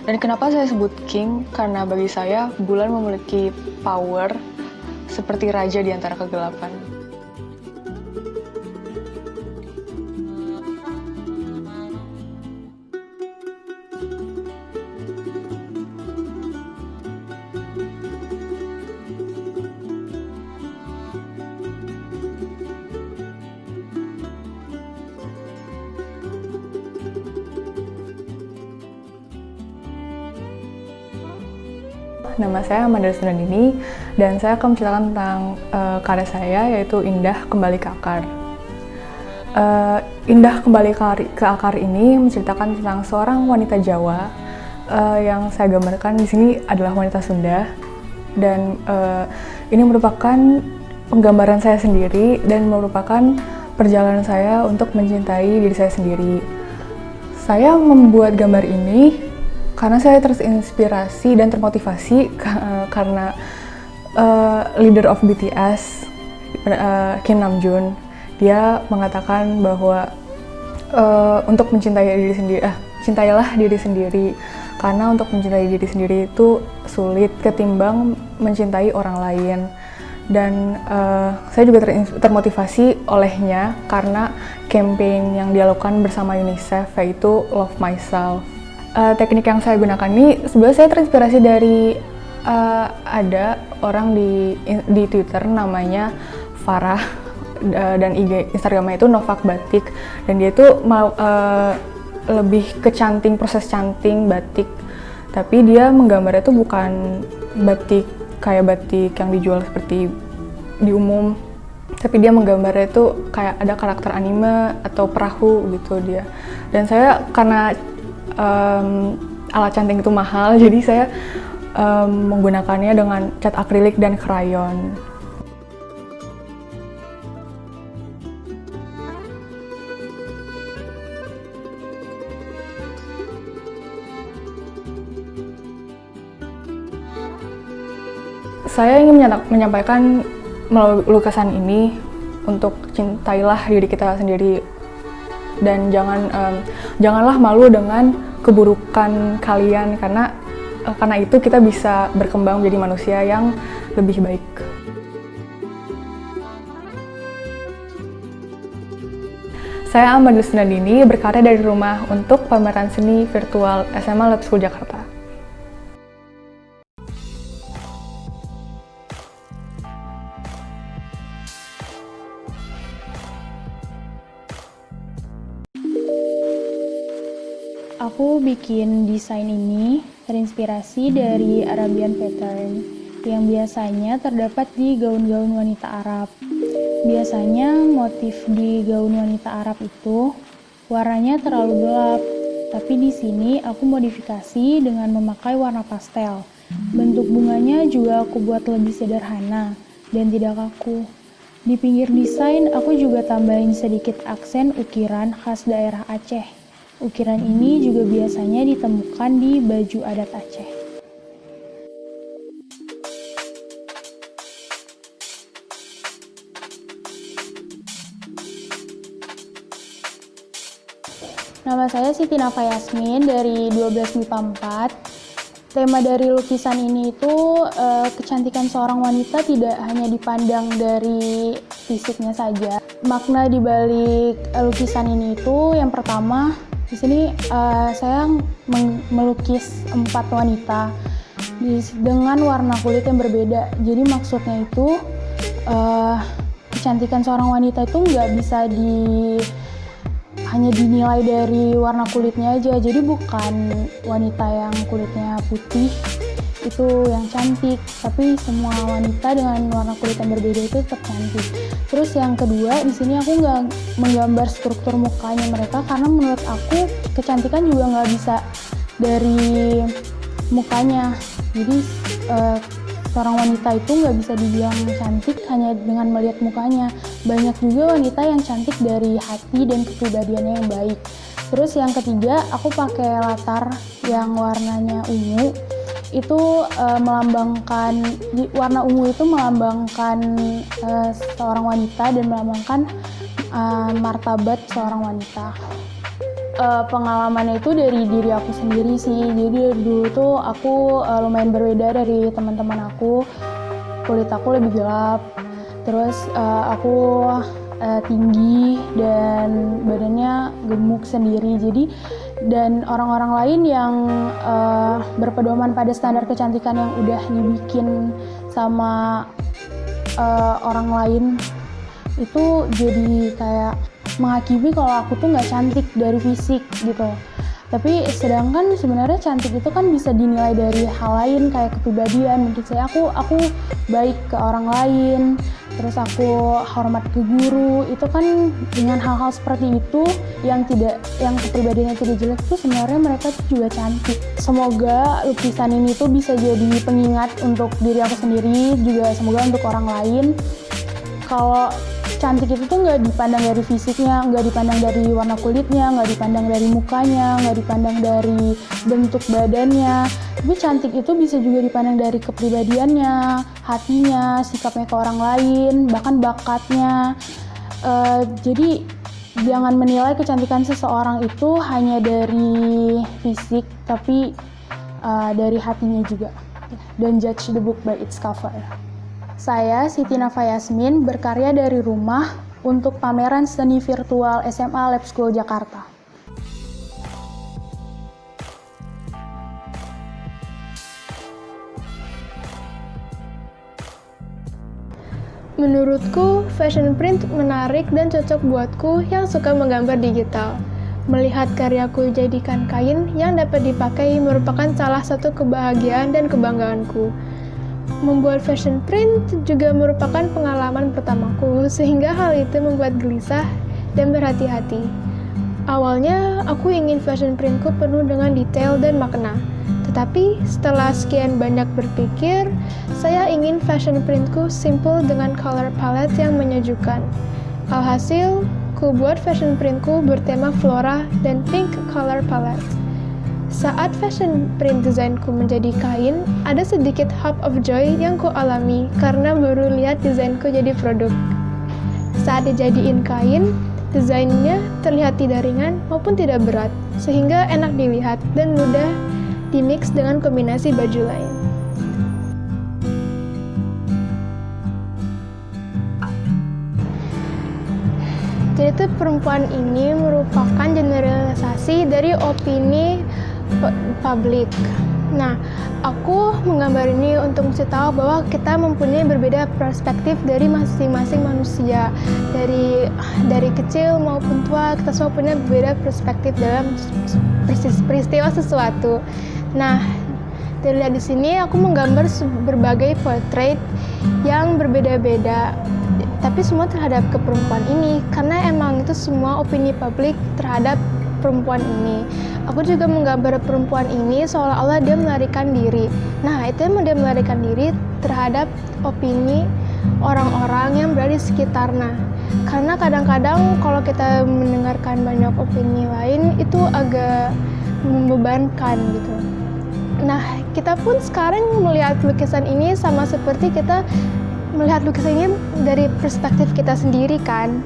Dan kenapa saya sebut king? Karena bagi saya, bulan memiliki power seperti raja di antara kegelapan. Nama saya Amanda Listu Nandini dan saya akan menceritakan tentang karya saya, yaitu Indah Kembali ke Akar. Indah Kembali ke Akar ini menceritakan tentang seorang wanita Jawa yang saya gambarkan di sini adalah wanita Sunda, dan ini merupakan penggambaran saya sendiri dan merupakan perjalanan saya untuk mencintai diri saya sendiri. Saya membuat gambar ini karena saya terinspirasi dan termotivasi karena leader of BTS, Kim Namjoon, dia mengatakan bahwa untuk mencintai diri sendiri, cintailah diri sendiri, karena untuk mencintai diri sendiri itu sulit ketimbang mencintai orang lain. Dan saya juga termotivasi olehnya karena campaign yang dilakukan bersama UNICEF, yaitu Love Myself. Teknik yang saya gunakan ini sebenarnya saya terinspirasi dari ada orang di Twitter namanya Farah, dan Instagramnya itu Novak Batik, dan dia itu lebih ke proses canting batik, tapi dia menggambarnya itu bukan batik kayak batik yang dijual seperti di umum, tapi dia menggambarnya itu kayak ada karakter anime atau perahu gitu dia. Dan saya karena alat canting itu mahal, jadi saya menggunakannya dengan cat akrilik dan krayon. Saya ingin menyampaikan melalui lukisan ini untuk cintailah diri kita sendiri dan janganlah malu dengan keburukan kalian karena itu kita bisa berkembang menjadi manusia yang lebih baik. Saya Amadul Sunandini berkarya dari rumah untuk pameran seni virtual SMA Lab School Jakarta. Aku bikin desain ini terinspirasi dari Arabian pattern yang biasanya terdapat di gaun-gaun wanita Arab. Biasanya motif di gaun wanita Arab itu warnanya terlalu gelap, tapi di sini aku modifikasi dengan memakai warna pastel. Bentuk bunganya juga aku buat lebih sederhana dan tidak kaku. Di pinggir desain aku juga tambahin sedikit aksen ukiran khas daerah Aceh. Ukiran ini juga biasanya ditemukan di baju adat Aceh. Nama saya Siti Nafa Yasmin dari 12 MIPA 4. Tema dari lukisan ini itu kecantikan seorang wanita tidak hanya dipandang dari fisiknya saja. Makna di balik lukisan ini itu yang pertama, di sini saya melukis 4 wanita dengan warna kulit yang berbeda. Jadi maksudnya itu kecantikan seorang wanita itu nggak bisa hanya dinilai dari warna kulitnya aja. Jadi bukan wanita yang kulitnya putih itu yang cantik, tapi semua wanita dengan warna kulit yang berbeda itu tetap cantik. Terus yang kedua, di sini aku nggak menggambar struktur mukanya mereka karena menurut aku kecantikan juga nggak bisa dari mukanya. Jadi seorang wanita itu nggak bisa dibilang cantik hanya dengan melihat mukanya. Banyak juga wanita yang cantik dari hati dan kepribadiannya yang baik. Terus yang ketiga, aku pakai latar yang warnanya ungu. Itu melambangkan, warna ungu itu melambangkan seorang wanita dan melambangkan martabat seorang wanita. Pengalamannya itu dari diri aku sendiri sih. Jadi dari dulu tuh aku lumayan berbeda dari teman-teman aku. Kulit aku lebih gelap, terus aku tinggi dan badannya gemuk sendiri. Jadi dan orang-orang lain yang berpedoman pada standar kecantikan yang udah dibikin sama orang lain itu jadi kayak menghakimi kalau aku tuh nggak cantik dari fisik gitu. Tapi sedangkan sebenarnya cantik itu kan bisa dinilai dari hal lain kayak kepribadian. Mungkin saya aku baik ke orang lain, terus aku hormat ke guru. Itu kan dengan hal-hal seperti itu yang kepribadiannya tidak jelek itu sebenarnya mereka tuh juga cantik. Semoga lukisan ini tuh bisa jadi pengingat untuk diri aku sendiri, juga semoga untuk orang lain. Kalau cantik itu tuh nggak dipandang dari fisiknya, nggak dipandang dari warna kulitnya, nggak dipandang dari mukanya, nggak dipandang dari bentuk badannya. Tapi cantik itu bisa juga dipandang dari kepribadiannya, hatinya, sikapnya ke orang lain, bahkan bakatnya. Jadi jangan menilai kecantikan seseorang itu hanya dari fisik, tapi dari hatinya juga. Don't judge the book by its cover. Saya, Siti Nafa Yasmin, berkarya dari rumah untuk pameran seni virtual SMA Lab School Jakarta. Menurutku, fashion print menarik dan cocok buatku yang suka menggambar digital. Melihat karyaku jadikan kain yang dapat dipakai merupakan salah satu kebahagiaan dan kebanggaanku. Membuat fashion print juga merupakan pengalaman pertamaku, sehingga hal itu membuat gelisah dan berhati-hati. Awalnya aku ingin fashion printku penuh dengan detail dan makna. Tetapi setelah sekian banyak berpikir, saya ingin fashion printku simple dengan color palette yang menyejukkan. Alhasil, ku buat fashion printku bertema flora dan pink color palette. Saat fashion print desainku menjadi kain, ada sedikit hop of joy yang ku alami karena baru lihat desainku jadi produk. Saat dijadiin kain, desainnya terlihat tidak ringan maupun tidak berat, sehingga enak dilihat dan mudah dimix dengan kombinasi baju lain. Jadi tuh perempuan ini merupakan generalisasi dari opini publik. Nah, aku menggambar ini untuk mesti tahu bahwa kita mempunyai berbeda perspektif dari masing-masing manusia. Dari kecil maupun tua, kita semua punya berbeda perspektif dalam peristiwa sesuatu. Nah, dilihat di sini aku menggambar berbagai portrait yang berbeda-beda, tapi semua terhadap ke perempuan ini karena emang itu semua opini publik terhadap perempuan ini. Aku juga menggambar perempuan ini seolah-olah dia melarikan diri. Nah, itu emang dia melarikan diri terhadap opini orang-orang yang berada di sekitarnya. Karena kadang-kadang kalau kita mendengarkan banyak opini lain itu agak membebankan gitu. Nah, kita pun sekarang melihat lukisan ini sama seperti kita melihat lukisan ini dari perspektif kita sendiri kan.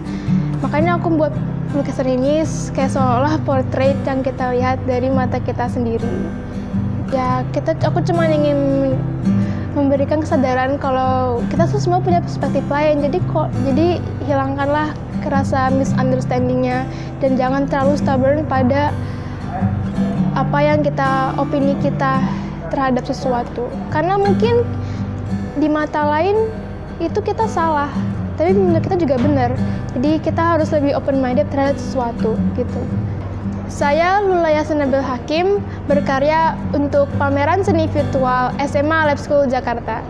Makanya aku buat lukisan ini kayak seolah portrait yang kita lihat dari mata kita sendiri. Ya, aku cuma ingin memberikan kesadaran kalau kita tuh semua punya perspektif lain. Jadi hilangkanlah rasa misunderstanding-nya dan jangan terlalu stubborn pada apa yang opini kita terhadap sesuatu. Karena mungkin di mata lain itu kita salah, tapi menurut kita juga benar. Jadi kita harus lebih open-minded terhadap sesuatu gitu. Saya Lulaya Senabil Hakim, berkarya untuk pameran seni virtual SMA Lab School Jakarta.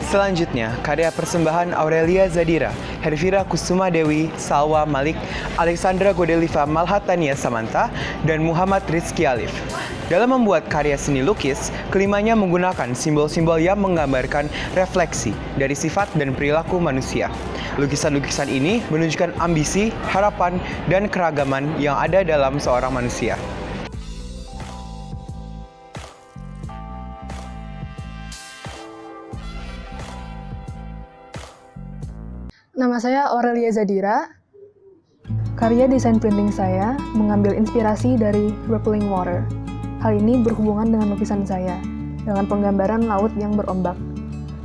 Selanjutnya, karya persembahan Aurelia Zadira, Hervira Kusuma Dewi, Salwa Malik, Alexandra Godeliva Malhatania Samanta, dan Muhammad Rizky Alif. Dalam membuat karya seni lukis, kelimanya menggunakan simbol-simbol yang menggambarkan refleksi dari sifat dan perilaku manusia. Lukisan-lukisan ini menunjukkan ambisi, harapan, dan keragaman yang ada dalam seorang manusia. Nama saya Aurelia Zadira. Karya desain printing saya mengambil inspirasi dari Rippling Water. Hal ini berhubungan dengan lukisan saya, dengan penggambaran laut yang berombak.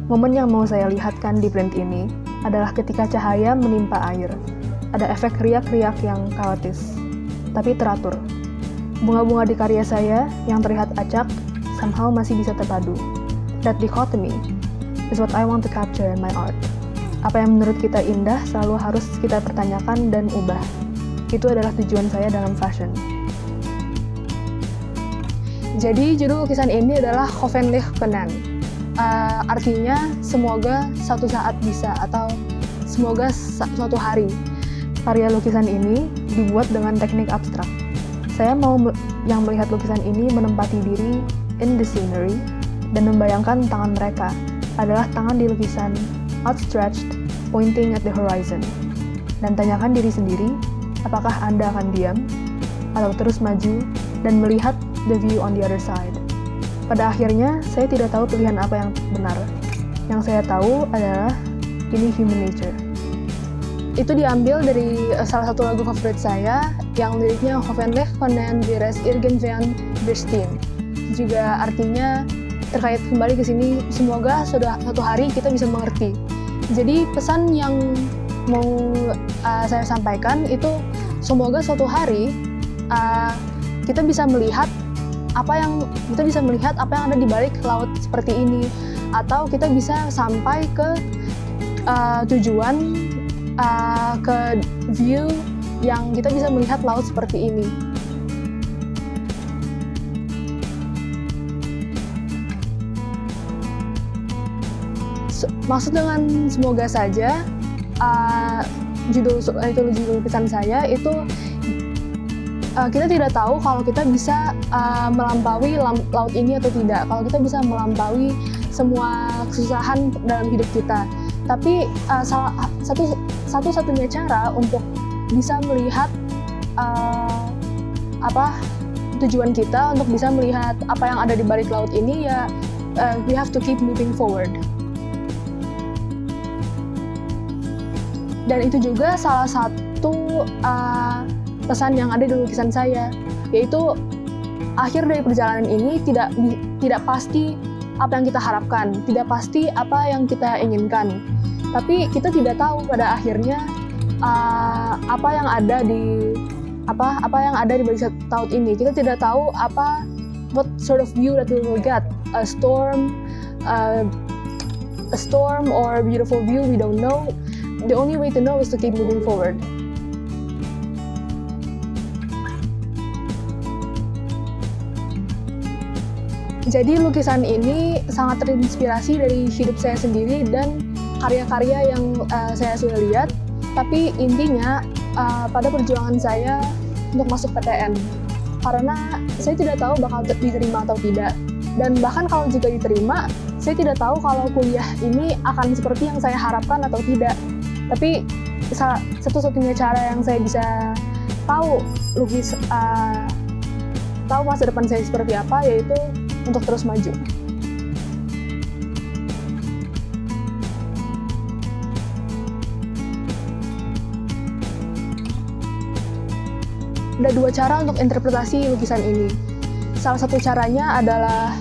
Momen yang mau saya lihatkan di print ini adalah ketika cahaya menimpa air. Ada efek riak-riak yang kaotis, tapi teratur. Bunga-bunga di karya saya yang terlihat acak, somehow masih bisa terpadu. That dichotomy is what I want to capture in my art. Apa yang menurut kita indah selalu harus kita pertanyakan dan ubah. Itu adalah tujuan saya dalam fashion. Jadi judul lukisan ini adalah Hoffentlich können. Artinya semoga suatu saat bisa atau semoga suatu hari. Karya lukisan ini dibuat dengan teknik abstrak. Saya mau yang melihat lukisan ini menempati diri in the scenery dan membayangkan tangan mereka adalah tangan di lukisan outstretched, pointing at the horizon. Dan tanyakan diri sendiri, apakah Anda akan diam atau terus maju dan melihat the view on the other side. Pada akhirnya, saya tidak tahu pilihan apa yang benar. Yang saya tahu adalah ini human nature. Itu diambil dari salah satu lagu favorit saya yang liriknya Hoffentlich können wir es irgendwann verstehen. Juga artinya terkait kembali ke sini, semoga suatu hari kita bisa mengerti. Jadi pesan yang mau saya sampaikan itu semoga suatu hari kita bisa melihat apa yang ada di balik laut seperti ini, atau kita bisa sampai ke tujuan ke view yang kita bisa melihat laut seperti ini. Maksud dengan semoga saja, judul lukisan saya itu kita tidak tahu kalau kita bisa melampaui laut ini atau tidak, kalau kita bisa melampaui semua kesusahan dalam hidup kita. Tapi satu-satunya cara untuk bisa melihat tujuan kita, untuk bisa melihat apa yang ada di balik laut ini, ya we have to keep moving forward. Dan itu juga salah satu pesan yang ada di lukisan saya, yaitu akhir dari perjalanan ini tidak pasti apa yang kita harapkan, tidak pasti apa yang kita inginkan. Tapi kita tidak tahu pada akhirnya apa yang ada di balik laut ini. Kita tidak tahu what sort of view that we will get, a storm or a beautiful view, we don't know. The only way to know is to keep moving forward. Jadi lukisan ini sangat terinspirasi dari hidup saya sendiri dan karya-karya yang saya sudah lihat. Tapi intinya pada perjuangan saya untuk masuk PTN, karena saya tidak tahu bakal diterima atau tidak. Dan bahkan kalau jika diterima, saya tidak tahu kalau kuliah ini akan seperti yang saya harapkan atau tidak. Tapi satu-satunya cara yang saya bisa tahu masa depan saya seperti apa, yaitu untuk terus maju. Ada dua cara untuk interpretasi lukisan ini. Salah satu caranya adalah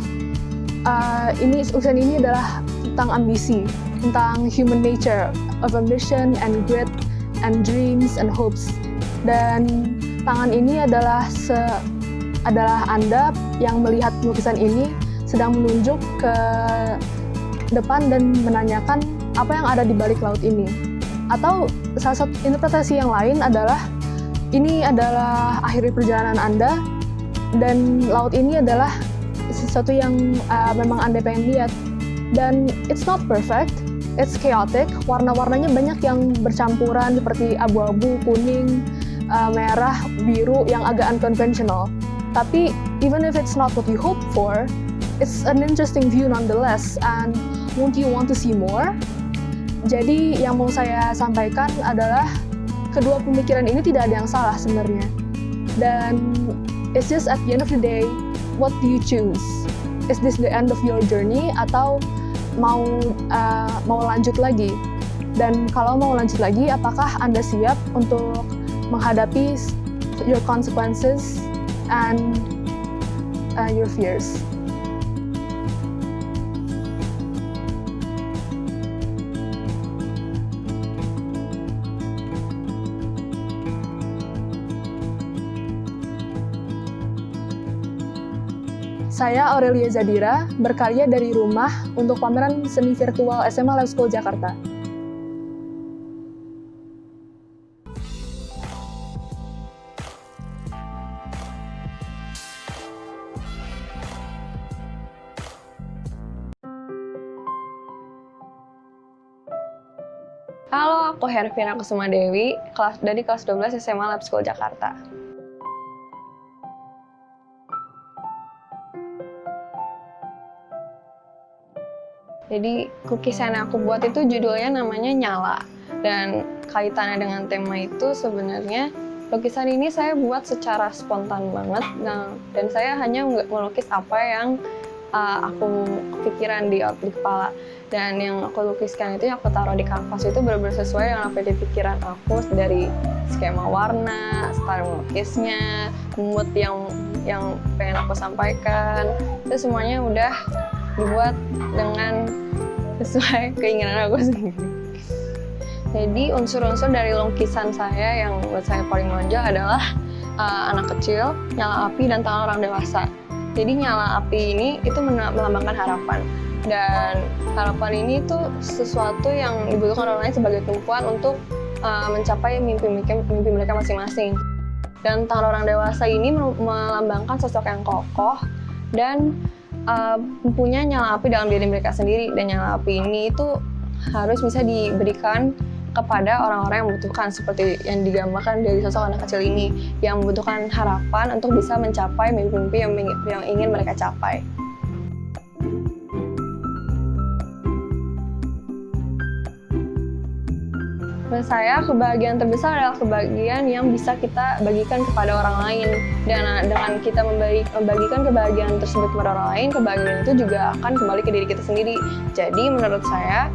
lukisan ini adalah tentang ambisi, tentang human nature, of ambition and grit and dreams and hopes. Dan tangan ini adalah Anda yang melihat lukisan ini sedang menunjuk ke depan dan menanyakan apa yang ada di balik laut ini. Atau salah satu interpretasi yang lain adalah ini adalah akhir perjalanan Anda dan laut ini adalah sesuatu yang memang Anda pengen lihat. Dan it's not perfect, it's chaotic, warna-warnanya banyak yang bercampuran seperti abu-abu, kuning, merah, biru yang agak unconventional. Tapi even if it's not what you hope for, it's an interesting view nonetheless, and won't you want to see more? Jadi yang mau saya sampaikan adalah kedua pemikiran ini tidak ada yang salah sebenarnya. Dan it's just at the end of the day, what do you choose? Is this the end of your journey atau mau lanjut lagi? Dan kalau mau lanjut lagi, apakah Anda siap untuk menghadapi your consequences and your fears? Saya Aurelia Zadira, berkarya dari rumah untuk pameran seni virtual SMA Lab School Jakarta. Halo, aku Hervina Kusuma Dewi, dari kelas 12 SMA Lab School Jakarta. Jadi lukisan yang aku buat itu judulnya namanya Nyala, dan kaitannya dengan tema itu sebenarnya lukisan ini saya buat secara spontan banget, dan saya hanya melukis apa yang aku kepikiran di kepala. Dan yang aku lukiskan itu, yang aku taruh di kanvas itu benar-benar sesuai dengan apa di pikiran aku, dari skema warna, style melukisnya, mood yang pengen aku sampaikan, itu semuanya udah dibuat dengan sesuai keinginan aku sendiri. Jadi unsur-unsur dari lukisan saya yang buat saya paling menonjol adalah anak kecil, nyala api, dan tangan orang dewasa. Jadi nyala api ini itu melambangkan harapan, dan harapan ini itu sesuatu yang dibutuhkan orang lain sebagai tumpuan untuk mencapai mimpi mereka masing-masing. Dan tangan orang dewasa ini melambangkan sosok yang kokoh dan mempunyai nyala api dalam diri mereka sendiri. Dan nyala api ini itu harus bisa diberikan kepada orang-orang yang membutuhkan, seperti yang digambarkan dari sosok anak kecil ini yang membutuhkan harapan untuk bisa mencapai mimpi-mimpi yang ingin mereka capai. Menurut saya, kebahagiaan terbesar adalah kebahagiaan yang bisa kita bagikan kepada orang lain. Dan dengan kita membagikan kebahagiaan tersebut kepada orang lain, kebahagiaan itu juga akan kembali ke diri kita sendiri. Jadi menurut saya,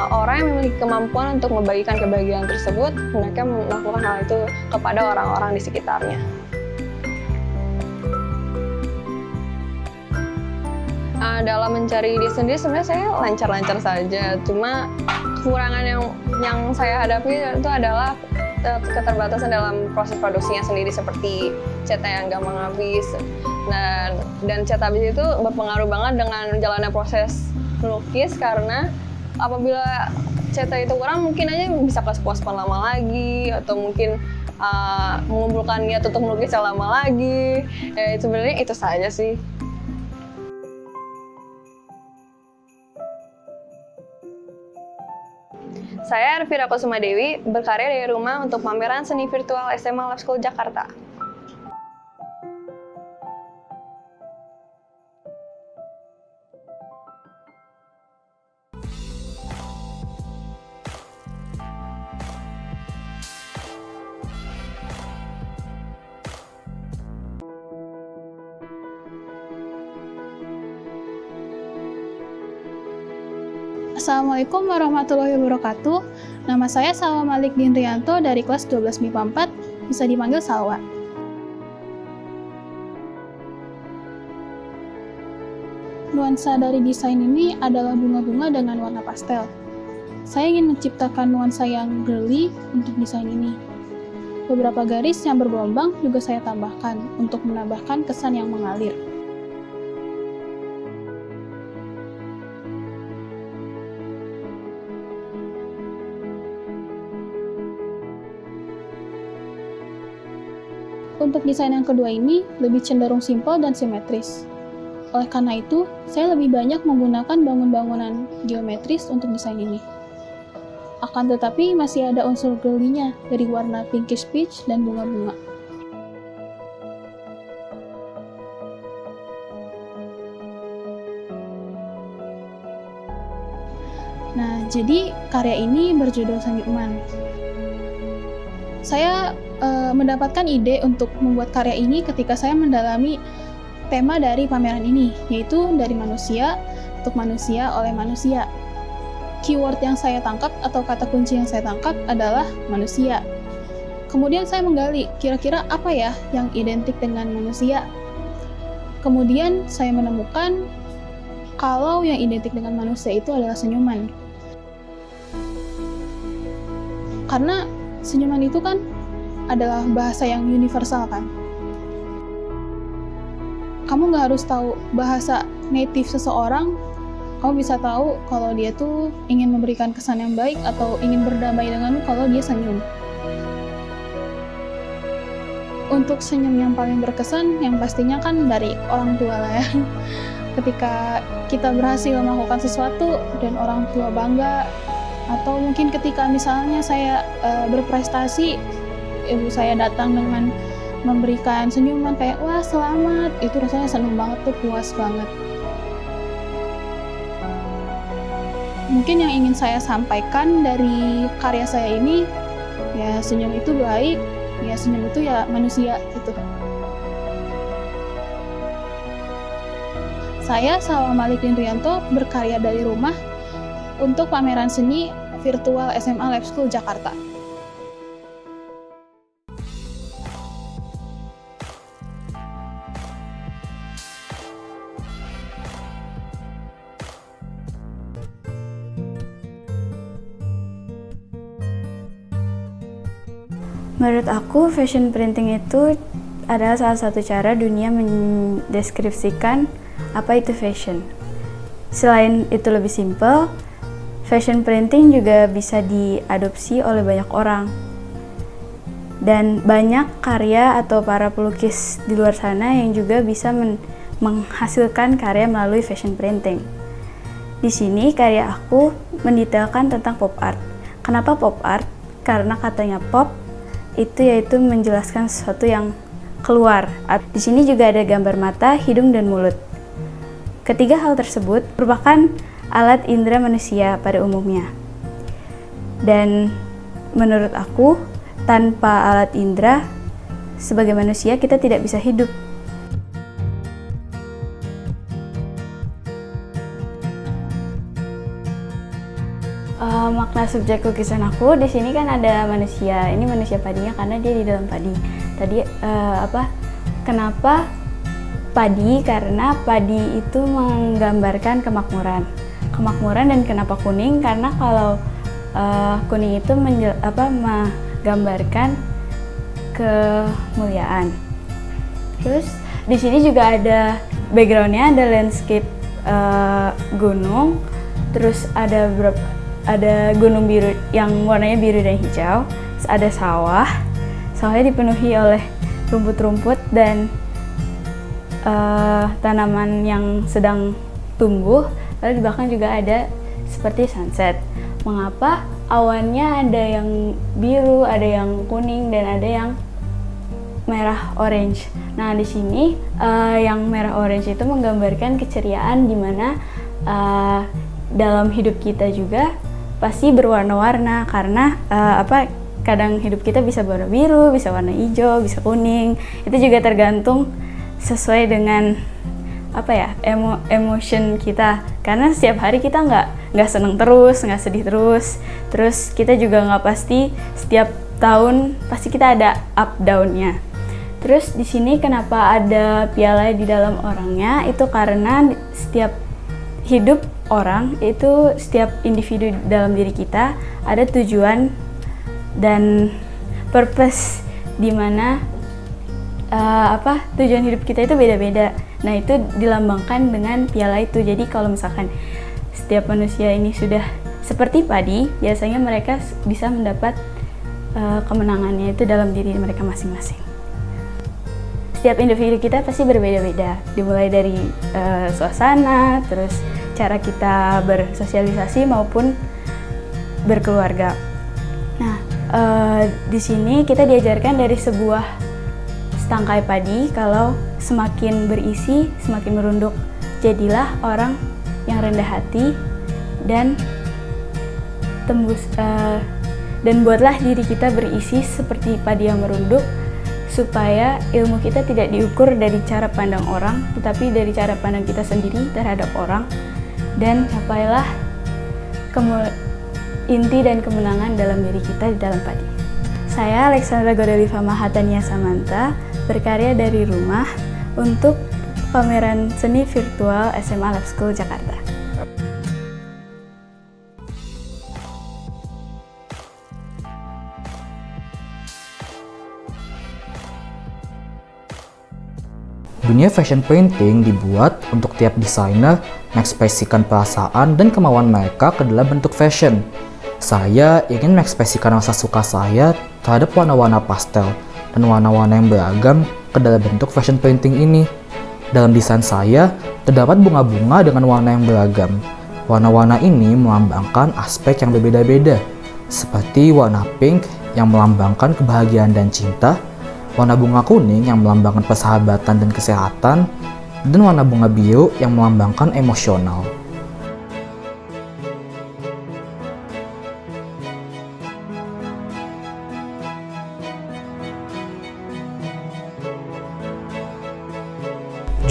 orang yang memiliki kemampuan untuk membagikan kebahagiaan tersebut, mereka melakukan hal itu kepada orang-orang di sekitarnya. Dalam mencari diri sendiri sebenarnya saya lancar-lancar saja, cuma kekurangan yang saya hadapi itu adalah keterbatasan dalam proses produksinya sendiri, seperti cetak yang gampang habis, dan cetak habis itu berpengaruh banget dengan jalannya proses melukis, karena apabila cetak itu kurang mungkin aja bisa kesepuasan lama lagi, atau mungkin mengumpulkan niat untuk melukis yang lama lagi. Sebenarnya itu saja sih. Saya Elvira Kusumadewi, berkarya dari rumah untuk pameran seni virtual SMA Lab School Jakarta. Assalamualaikum warahmatullahi wabarakatuh. Nama saya Salwa Malik Dinrianto dari kelas 12 MIPA 4, bisa dipanggil Salwa. Nuansa dari desain ini adalah bunga-bunga dengan warna pastel. Saya ingin menciptakan nuansa yang girly untuk desain ini. Beberapa garis yang bergelombang juga saya tambahkan untuk menambahkan kesan yang mengalir. Untuk desain yang kedua ini lebih cenderung simpel dan simetris. Oleh karena itu, saya lebih banyak menggunakan bangun-bangunan geometris untuk desain ini. Akan tetapi masih ada unsur girly-nya dari warna pinkish peach dan bunga-bunga. Nah, jadi karya ini berjudul Senyuman. Saya mendapatkan ide untuk membuat karya ini ketika saya mendalami tema dari pameran ini, yaitu dari manusia untuk manusia oleh manusia. Keyword yang saya tangkap atau kata kunci yang saya tangkap adalah manusia. Kemudian saya menggali, kira-kira apa ya yang identik dengan manusia? Kemudian saya menemukan kalau yang identik dengan manusia itu adalah senyuman. Karena senyuman itu kan adalah bahasa yang universal kan. Kamu nggak harus tahu bahasa native seseorang, kamu bisa tahu kalau dia tuh ingin memberikan kesan yang baik atau ingin berdamai denganmu kalau dia senyum. Untuk senyum yang paling berkesan, yang pastinya kan dari orang tua lah ya. Ketika kita berhasil melakukan sesuatu dan orang tua bangga, atau mungkin ketika misalnya saya berprestasi, ibu saya datang dengan memberikan senyuman kayak wah selamat, itu rasanya seneng banget tuh, puas banget. Mungkin yang ingin saya sampaikan dari karya saya ini, ya senyum itu baik, ya senyum itu ya manusia gitu. Saya Salwa Malik Dinrianto, berkarya dari rumah untuk pameran seni virtual SMA Lab School Jakarta. Menurut aku, fashion printing itu adalah salah satu cara dunia mendeskripsikan apa itu fashion. Selain itu lebih simpel, fashion printing juga bisa diadopsi oleh banyak orang. Dan banyak karya atau para pelukis di luar sana yang juga bisa menghasilkan karya melalui fashion printing. Di sini karya aku mendetailkan tentang pop art. Kenapa pop art? Karena katanya pop itu yaitu menjelaskan sesuatu yang keluar. Di sini juga ada gambar mata, hidung, dan mulut. Ketiga hal tersebut merupakan alat indera manusia pada umumnya. Dan menurut aku, tanpa alat indera, sebagai manusia kita tidak bisa hidup. Makna subjek lukisan aku di sini kan ada manusia. Ini manusia padinya karena dia di dalam padi. Tadi kenapa padi? Karena padi itu menggambarkan kemakmuran. Kemakmuran. Dan kenapa kuning? Karena kalau kuning itu menggambarkan kemuliaan. Terus di sini juga ada backgroundnya, ada landscape gunung. Terus ada gunung biru yang warnanya biru dan hijau. Terus ada sawah. Sawahnya dipenuhi oleh rumput-rumput dan tanaman yang sedang tumbuh. Lalu di belakang juga ada seperti sunset. Mengapa awannya ada yang biru, ada yang kuning, dan ada yang merah orange. Nah, di sini yang merah orange itu menggambarkan keceriaan, di mana dalam hidup kita juga pasti berwarna-warna karena kadang hidup kita bisa warna biru, bisa warna hijau, bisa kuning. Itu juga tergantung sesuai dengan emotion kita. Karena setiap hari kita nggak seneng terus, nggak sedih terus. Terus kita juga nggak pasti setiap tahun pasti kita ada up down-nya. Terus di sini kenapa ada piala di dalam orangnya? Itu karena setiap hidup orang itu, setiap individu dalam diri kita ada tujuan dan purpose, di mana tujuan hidup kita itu beda-beda. Nah, itu dilambangkan dengan piala itu. Jadi kalau misalkan setiap manusia ini sudah seperti padi, biasanya mereka bisa mendapat kemenangannya itu dalam diri mereka masing-masing. Setiap individu kita pasti berbeda-beda, dimulai dari suasana, terus cara kita bersosialisasi maupun berkeluarga. Nah, di sini kita diajarkan dari sebuah setangkai padi, kalau semakin berisi, semakin merunduk. Jadilah orang yang rendah hati dan buatlah diri kita berisi seperti padi yang merunduk, supaya ilmu kita tidak diukur dari cara pandang orang, tetapi dari cara pandang kita sendiri terhadap orang, dan capailah inti dan kemenangan dalam diri kita di dalam padi. Saya Alexandra Godeliva Mahatania Samanta, berkarya dari rumah untuk pameran seni virtual SMA Lab School Jakarta. Dunia fashion painting dibuat untuk tiap desainer mengekspresikan perasaan dan kemauan mereka ke dalam bentuk fashion. Saya ingin mengekspresikan rasa suka saya terhadap warna-warna pastel dan warna-warna yang beragam ke dalam bentuk fashion painting ini. Dalam desain saya, terdapat bunga-bunga dengan warna yang beragam. Warna-warna ini melambangkan aspek yang berbeda-beda, seperti warna pink yang melambangkan kebahagiaan dan cinta, warna bunga kuning yang melambangkan persahabatan dan kesehatan, dan warna bunga biru yang melambangkan emosional.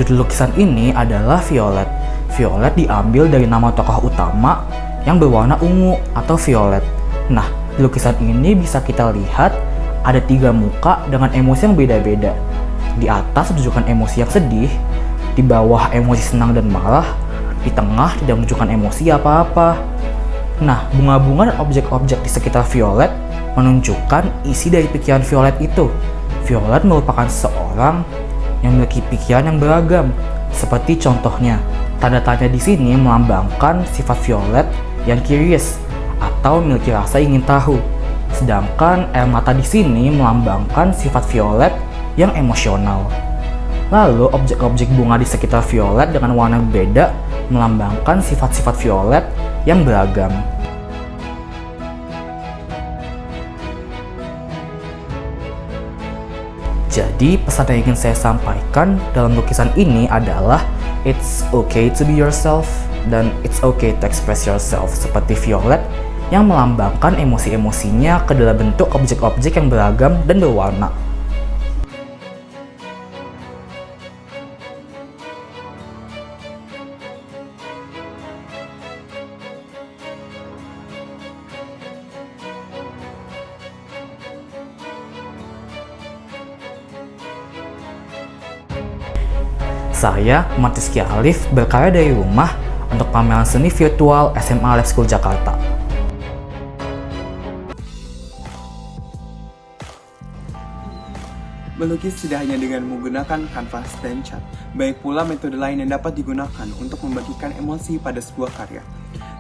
Judul lukisan ini adalah Violet. Violet diambil dari nama tokoh utama yang berwarna ungu atau violet. Nah, di lukisan ini bisa kita lihat ada 3 muka dengan emosi yang beda-beda. Di atas menunjukkan emosi yang sedih, di bawah emosi senang dan marah, di tengah tidak menunjukkan emosi apa-apa. Nah, bunga-bunga dan objek-objek di sekitar Violet menunjukkan isi dari pikiran Violet itu. Violet merupakan seseorang yang memiliki pikiran yang beragam. Seperti contohnya, tanda tanya di sini melambangkan sifat Violet yang curious atau memiliki rasa ingin tahu. Sedangkan air mata di sini melambangkan sifat Violet yang emosional. Lalu objek-objek bunga di sekitar Violet dengan warna berbeda melambangkan sifat-sifat Violet yang beragam. Jadi pesan yang ingin saya sampaikan dalam lukisan ini adalah it's okay to be yourself dan it's okay to express yourself, seperti violet yang melambangkan emosi-emosinya ke dalam bentuk objek-objek yang beragam dan berwarna. Saya, Muhammad Rizky Alif, berkarya dari rumah untuk pameran seni virtual SMA Lab School Jakarta. Melukis tidak hanya dengan menggunakan kanvas dan cat, banyak pula metode lain yang dapat digunakan untuk membagikan emosi pada sebuah karya.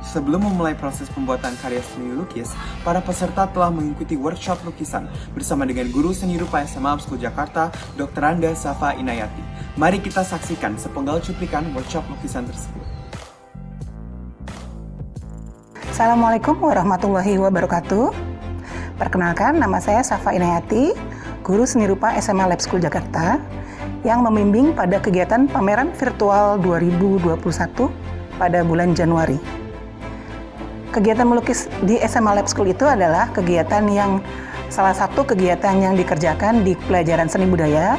Sebelum memulai proses pembuatan karya seni lukis, para peserta telah mengikuti workshop lukisan bersama dengan guru seni rupa SMA Lab School Jakarta, Dr. Anda Safa Inayati. Mari kita saksikan sepenggal cuplikan workshop lukisan tersebut. Assalamualaikum warahmatullahi wabarakatuh. Perkenalkan, nama saya Safa Inayati, guru seni rupa SMA Lab School Jakarta yang membimbing pada kegiatan pameran virtual 2021 pada bulan Januari. Kegiatan melukis di SMA Lab School itu adalah kegiatan yang salah satu kegiatan yang dikerjakan di pelajaran seni budaya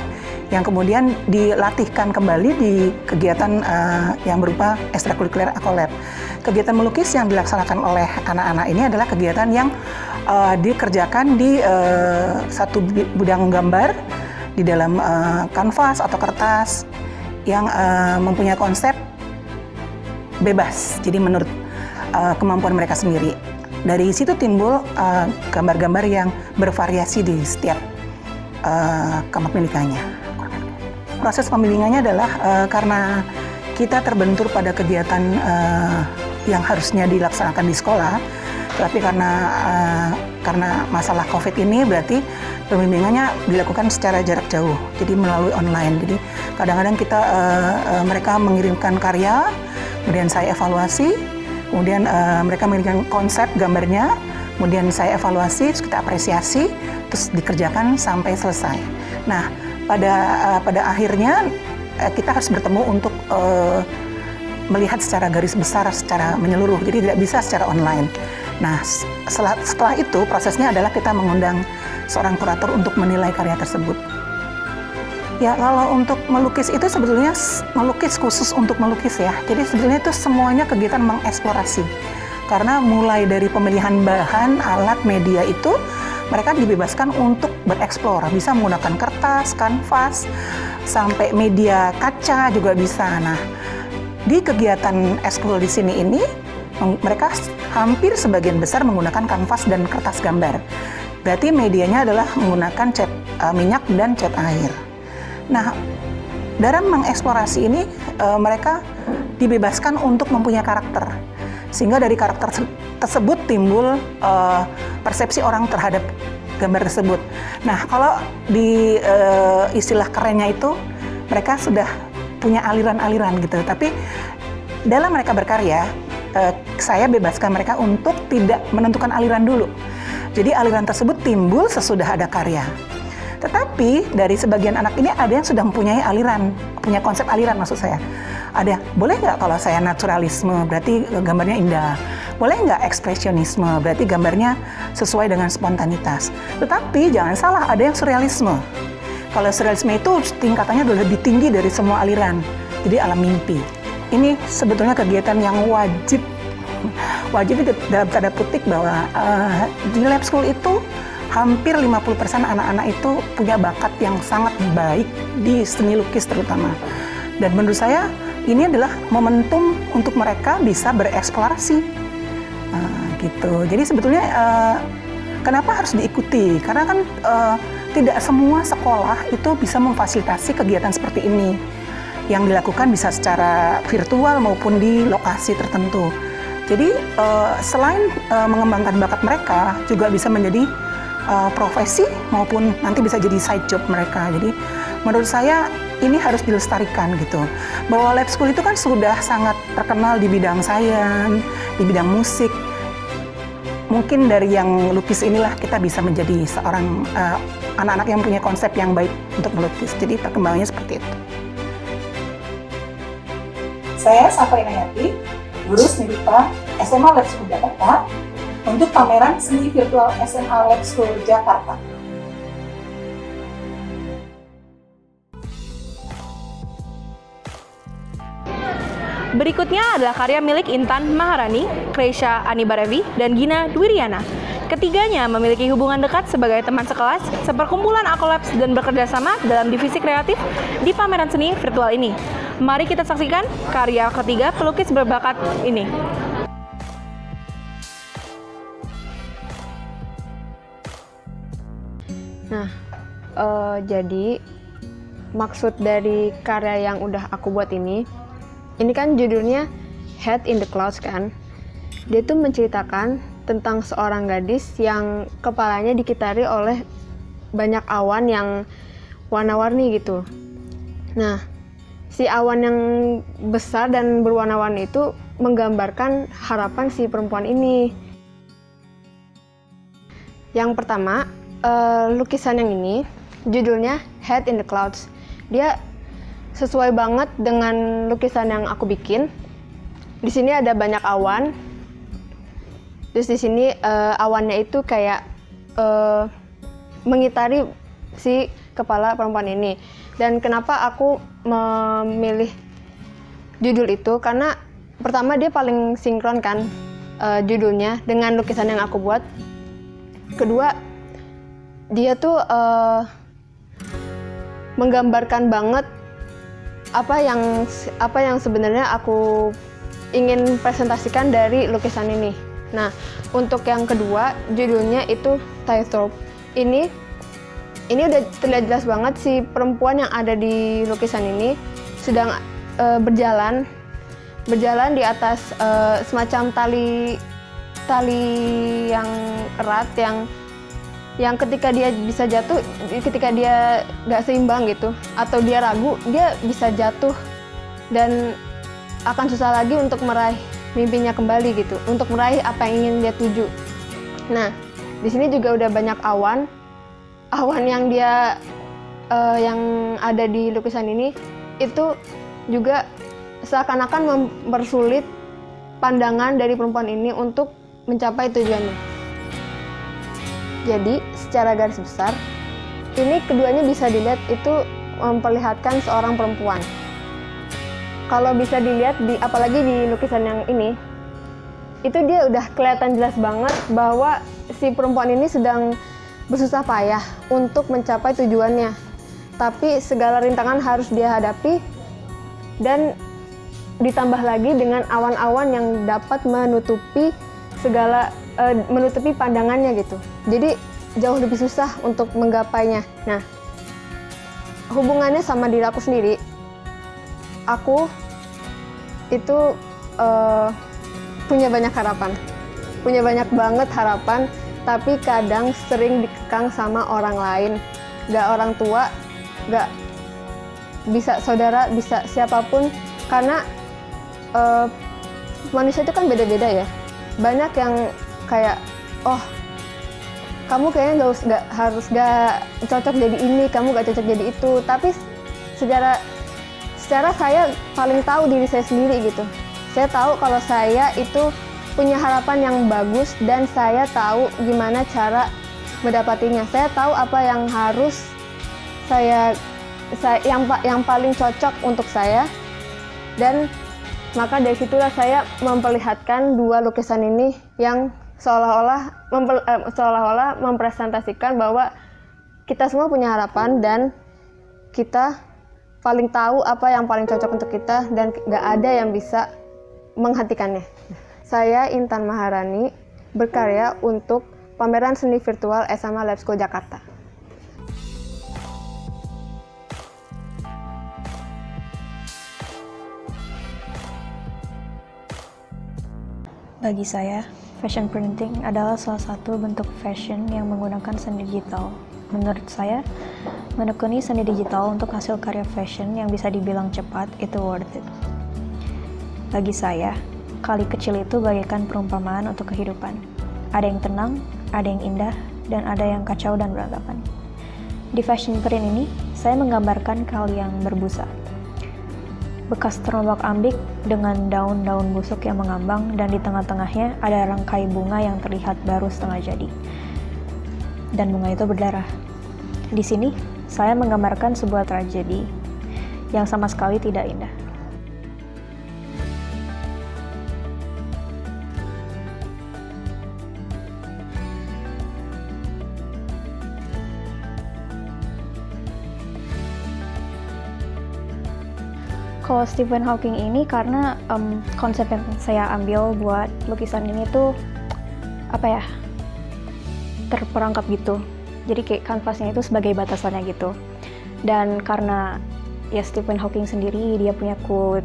yang kemudian dilatihkan kembali di kegiatan yang berupa ekstrakurikuler Akolab. Kegiatan melukis yang dilaksanakan oleh anak-anak ini adalah kegiatan yang dikerjakan di satu bidang gambar di dalam kanvas atau kertas yang mempunyai konsep bebas. Jadi menurut kemampuan mereka sendiri. Dari situ timbul gambar-gambar yang bervariasi di setiap kepemilikannya. Proses pembimbingannya adalah karena kita terbentur pada kegiatan yang harusnya dilaksanakan di sekolah, tapi karena masalah COVID ini berarti pembimbingannya dilakukan secara jarak jauh, jadi melalui online. Jadi kadang-kadang mereka mengirimkan karya, kemudian saya evaluasi, kemudian mereka mengirimkan konsep gambarnya, kemudian saya evaluasi, terus kita apresiasi, terus dikerjakan sampai selesai. Nah, pada akhirnya kita harus bertemu untuk melihat secara garis besar, secara menyeluruh, jadi tidak bisa secara online. Nah, setelah itu prosesnya adalah kita mengundang seorang kurator untuk menilai karya tersebut. Ya, kalau untuk melukis itu sebetulnya melukis khusus untuk melukis ya. Jadi sebetulnya itu semuanya kegiatan mengeksplorasi. Karena mulai dari pemilihan bahan, alat, media itu mereka dibebaskan untuk bereksplor. Bisa menggunakan kertas, kanvas, sampai media kaca juga bisa. Nah, di kegiatan ekskul di sini ini mereka hampir sebagian besar menggunakan kanvas dan kertas gambar. Berarti medianya adalah menggunakan cat minyak dan cat air. Nah, dalam mengeksplorasi ini mereka dibebaskan untuk mempunyai karakter, sehingga dari karakter tersebut timbul persepsi orang terhadap gambar tersebut. Nah, kalau di istilah kerennya itu mereka sudah punya aliran-aliran gitu, tapi dalam mereka berkarya saya bebaskan mereka untuk tidak menentukan aliran dulu. Jadi aliran tersebut timbul sesudah ada karya. Tetapi dari sebagian anak ini ada yang sudah mempunyai aliran, punya konsep aliran maksud saya. Ada, boleh nggak kalau saya naturalisme, berarti gambarnya indah. Boleh nggak ekspresionisme, berarti gambarnya sesuai dengan spontanitas. Tetapi jangan salah, ada yang surrealisme. Kalau surrealisme itu tingkatannya udah lebih tinggi dari semua aliran, jadi alam mimpi. Ini sebetulnya kegiatan yang wajib itu dalam tanda petik bahwa di lab school itu hampir 50% anak-anak itu punya bakat yang sangat baik di seni lukis terutama. Dan menurut saya ini adalah momentum untuk mereka bisa bereksplorasi. Gitu. Jadi sebetulnya kenapa harus diikuti? Karena kan tidak semua sekolah itu bisa memfasilitasi kegiatan seperti ini. Yang dilakukan bisa secara virtual maupun di lokasi tertentu. Jadi selain mengembangkan bakat mereka, juga bisa menjadi profesi maupun nanti bisa jadi side job mereka. Jadi menurut saya ini harus dilestarikan gitu. Bahwa lab school itu kan sudah sangat terkenal di bidang sains, di bidang musik. Mungkin dari yang lukis inilah kita bisa menjadi seorang anak-anak yang punya konsep yang baik untuk melukis. Jadi perkembangannya seperti itu. Saya Safa Inayati, guru seni rupa SMA Lab School Jakarta untuk pameran seni virtual SMA Lab School Jakarta. Berikutnya adalah karya milik Intan Maharani, Kreisha Anibarevi, dan Gina Dwiriana. Ketiganya memiliki hubungan dekat sebagai teman sekelas, seperkumpulan Akolabs dan bekerja sama dalam divisi kreatif di pameran seni virtual ini. Mari kita saksikan karya ketiga pelukis berbakat ini. Nah, jadi maksud dari karya yang udah aku buat ini kan judulnya Head in the Clouds kan. Dia tuh menceritakan tentang seorang gadis yang kepalanya dikitari oleh banyak awan yang warna-warni gitu. Nah, si awan yang besar dan berwarna-warni itu menggambarkan harapan si perempuan ini. Yang pertama, lukisan yang ini judulnya Head in the Clouds. Dia sesuai banget dengan lukisan yang aku bikin. Di sini ada banyak awan. Terus di sini awannya itu kayak mengitari si kepala perempuan ini. Dan kenapa aku memilih judul itu? Karena pertama dia paling sinkron kan judulnya dengan lukisan yang aku buat. Kedua, dia tuh menggambarkan banget apa yang sebenarnya aku ingin presentasikan dari lukisan ini. Nah, untuk yang kedua judulnya itu Tightrope. Ini udah terlihat jelas banget si perempuan yang ada di lukisan ini sedang berjalan di atas semacam tali yang erat yang ketika dia bisa jatuh, ketika dia nggak seimbang gitu, atau dia ragu, dia bisa jatuh dan akan susah lagi untuk meraih mimpinya kembali gitu, untuk meraih apa yang ingin dia tuju. Nah, di sini juga udah banyak awan yang yang ada di lukisan ini itu juga seakan-akan mempersulit pandangan dari perempuan ini untuk mencapai tujuannya. Jadi, secara garis besar, ini keduanya bisa dilihat itu memperlihatkan seorang perempuan. Kalau bisa dilihat, apalagi di lukisan yang ini, itu dia udah kelihatan jelas banget bahwa si perempuan ini sedang bersusah payah untuk mencapai tujuannya. Tapi segala rintangan harus dia hadapi dan ditambah lagi dengan awan-awan yang dapat menutupi menutupi pandangannya gitu. Jadi jauh lebih susah untuk menggapainya. Nah, hubungannya sama diri aku sendiri. Aku itu punya banyak harapan. Punya banyak banget harapan, tapi kadang sering dikekang sama orang lain. Gak orang tua, gak bisa saudara, bisa siapapun. Karena manusia itu kan beda-beda ya. Banyak yang kayak, oh kamu kayaknya gak cocok jadi ini, kamu gak cocok jadi itu. Tapi secara saya paling tahu diri saya sendiri gitu. Saya tahu kalau saya itu punya harapan yang bagus dan saya tahu gimana cara mendapatinya. Saya tahu apa yang harus yang paling cocok untuk saya, dan maka dari situlah saya memperlihatkan dua lukisan ini yang seolah-olah mempresentasikan bahwa kita semua punya harapan dan kita paling tahu apa yang paling cocok untuk kita dan gak ada yang bisa menghentikannya. Saya Intan Maharani, berkarya untuk pameran seni virtual SMA Lab School Jakarta. Bagi saya, fashion printing adalah salah satu bentuk fashion yang menggunakan seni digital. Menurut saya, menekuni seni digital untuk hasil karya fashion yang bisa dibilang cepat itu worth it. Bagi saya, kali kecil itu bagaikan perumpamaan untuk kehidupan. Ada yang tenang, ada yang indah, dan ada yang kacau dan berantakan. Di fashion print ini, saya menggambarkan kal yang berbusa. Bekas terombak ambik dengan daun-daun busuk yang mengambang dan di tengah-tengahnya ada rangkai bunga yang terlihat baru setengah jadi. Dan bunga itu berdarah. Di sini, saya menggambarkan sebuah tragedi yang sama sekali tidak indah. Kalau Stephen Hawking ini karena konsep yang saya ambil buat lukisan ini tuh terperangkap gitu. Jadi kayak kanvasnya itu sebagai batasannya gitu. Dan karena ya Stephen Hawking sendiri dia punya quote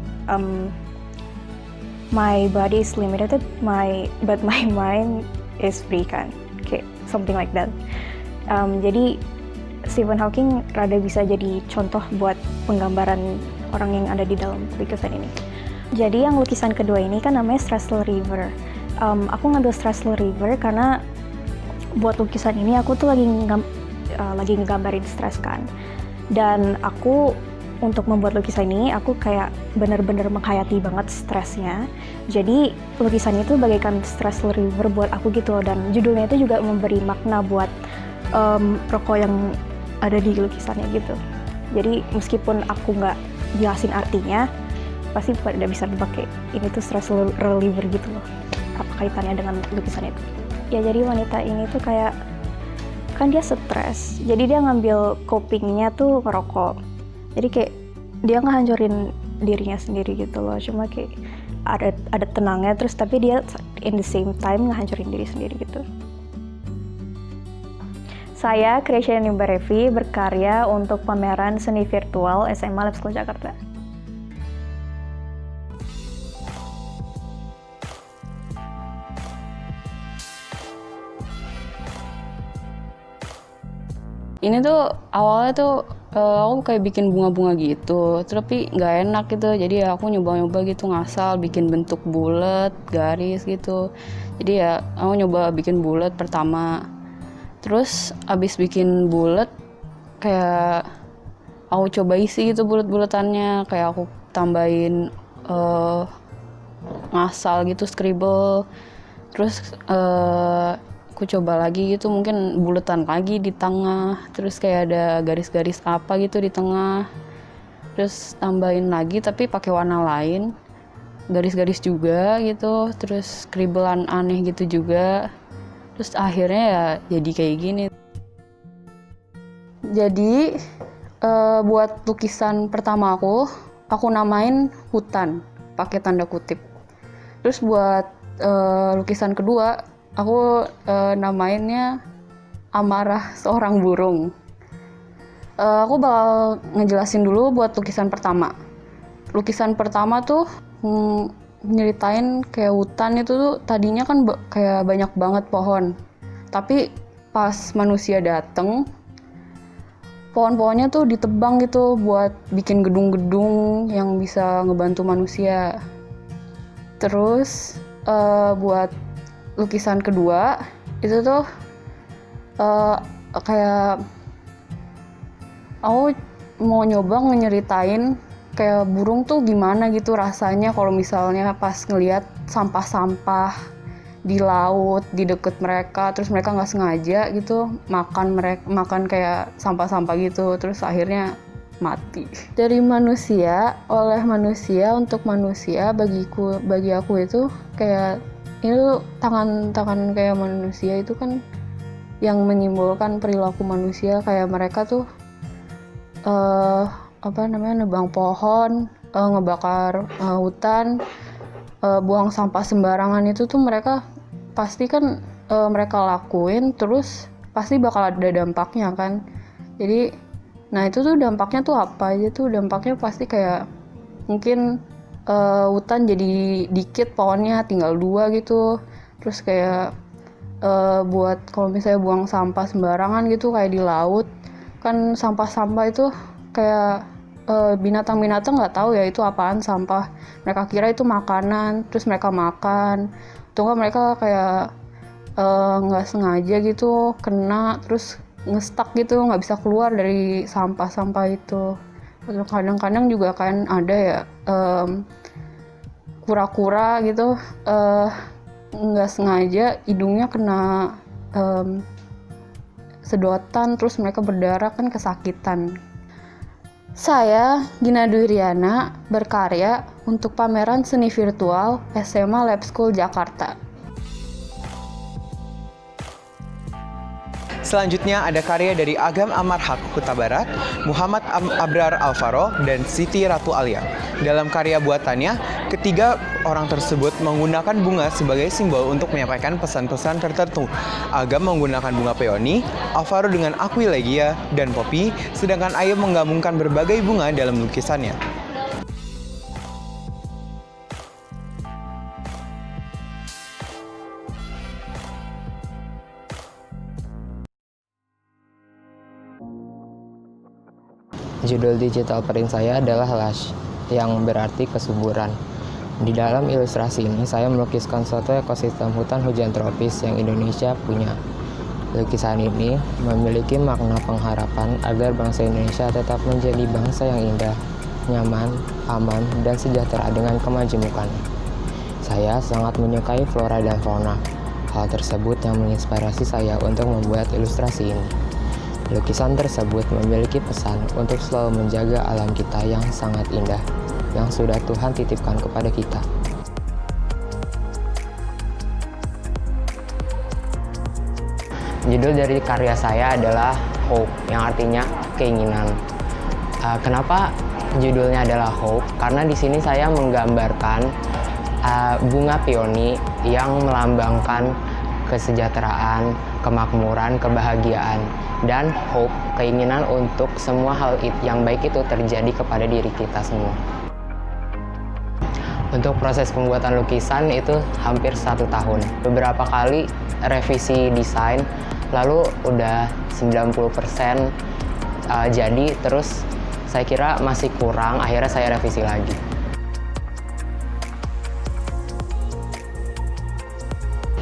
my body is limited, but my mind is free kan, kayak something like that. Jadi Stephen Hawking rada bisa jadi contoh buat penggambaran orang yang ada di dalam lukisan ini. Jadi yang lukisan kedua ini kan namanya Stressful River. Aku ngambil Stressful River karena buat lukisan ini aku tuh lagi ngegambarin stres kan. Dan aku untuk membuat lukisan ini aku kayak bener-bener menghayati banget stresnya. Jadi lukisan itu bagaikan Stressful River buat aku gitu. Dan judulnya itu juga memberi makna buat rokok yang ada di lukisannya gitu. Jadi meskipun aku nggak jelasin artinya, pasti pada bisa dipakai ini tuh stress reliever gitu loh, apa kaitannya dengan lukisan itu. Ya jadi wanita ini tuh kayak kan dia stres, jadi dia ngambil copingnya tuh ngerokok. Jadi kayak dia ngehancurin dirinya sendiri gitu loh, cuma kayak ada tenangnya terus tapi dia in the same time ngehancurin diri sendiri gitu. Saya, Creation Nimba Revi, berkarya untuk pameran seni virtual SMA Lab School Jakarta. Ini tuh awalnya tuh aku kayak bikin bunga-bunga gitu, tapi nggak enak gitu. Jadi ya aku nyoba-nyoba gitu ngasal, bikin bentuk bulat, garis gitu. Jadi ya aku nyoba bikin bulat pertama. Terus abis bikin bulat kayak aku coba isi gitu bulat-bulatannya, kayak aku tambahin ngasal gitu, scribble. Terus aku coba lagi gitu, mungkin bulatan lagi di tengah, terus kayak ada garis-garis apa gitu di tengah. Terus tambahin lagi tapi pakai warna lain, garis-garis juga gitu, terus scribblean aneh gitu juga. Terus akhirnya ya jadi kayak gini. Jadi buat lukisan pertama aku namain hutan, pakai tanda kutip. Terus buat lukisan kedua, aku namainnya amarah seorang burung. Aku bakal ngejelasin dulu buat lukisan pertama. Lukisan pertama tuh nyeritain kayak hutan itu tuh tadinya kan kayak banyak banget pohon, tapi pas manusia dateng pohon-pohonnya tuh ditebang gitu buat bikin gedung-gedung yang bisa ngebantu manusia. Terus buat lukisan kedua itu tuh kayak aku mau nyoba nyeritain kayak burung tuh gimana gitu rasanya kalau misalnya pas ngelihat sampah-sampah di laut di deket mereka, terus mereka nggak sengaja gitu makan kayak sampah-sampah gitu, terus akhirnya mati. Dari manusia, oleh manusia, untuk manusia, bagi aku itu kayak ini tuh tangan kayak manusia itu kan yang menyimbolkan perilaku manusia, kayak mereka tuh nebang pohon, ngebakar hutan, buang sampah sembarangan. Itu tuh mereka pasti kan mereka lakuin, terus pasti bakal ada dampaknya kan. Jadi nah itu tuh dampaknya tuh apa aja tuh, dampaknya pasti kayak mungkin hutan jadi dikit, pohonnya tinggal 2 gitu. Terus kayak buat kalau misalnya buang sampah sembarangan gitu kayak di laut kan, sampah-sampah itu kayak binatang-binatang nggak tahu ya itu apaan sampah, mereka kira itu makanan, terus mereka makan, atau nggak mereka kayak nggak sengaja gitu kena, terus ngestak gitu, nggak bisa keluar dari sampah-sampah itu. Terus kadang-kadang juga kan ada ya kura-kura gitu, nggak sengaja hidungnya kena sedotan, terus mereka berdarah, kan kesakitan. Saya, Gina Dwiriana, berkarya untuk pameran seni virtual SMA Lab School Jakarta. Selanjutnya ada karya dari Agam Amar Haq Kuta Barat, Muhammad Abrar Alvaro, dan Siti Ratu Alia. Dalam karya buatannya, ketiga orang tersebut menggunakan bunga sebagai simbol untuk menyampaikan pesan-pesan tertentu. Agam menggunakan bunga peony, Alvaro dengan aquilegia, dan poppy, sedangkan Ayem menggabungkan berbagai bunga dalam lukisannya. Judul digital print saya adalah lush, yang berarti kesuburan. Di dalam ilustrasi ini saya melukiskan suatu ekosistem hutan hujan tropis yang Indonesia punya. Lukisan ini memiliki makna pengharapan agar bangsa Indonesia tetap menjadi bangsa yang indah, nyaman, aman, dan sejahtera dengan kemajemukan. Saya sangat menyukai flora dan fauna. Hal tersebut yang menginspirasi saya untuk membuat ilustrasi ini. Lukisan tersebut memiliki pesan untuk selalu menjaga alam kita yang sangat indah, yang sudah Tuhan titipkan kepada kita. Judul dari karya saya adalah Hope, yang artinya keinginan. Kenapa judulnya adalah Hope? Karena di sini saya menggambarkan bunga peony yang melambangkan kesejahteraan, kemakmuran, kebahagiaan, dan hope, keinginan untuk semua hal yang baik itu terjadi kepada diri kita semua. Untuk proses pembuatan lukisan itu hampir 1 tahun. Beberapa kali revisi desain, lalu udah 90% jadi, terus saya kira masih kurang, akhirnya saya revisi lagi.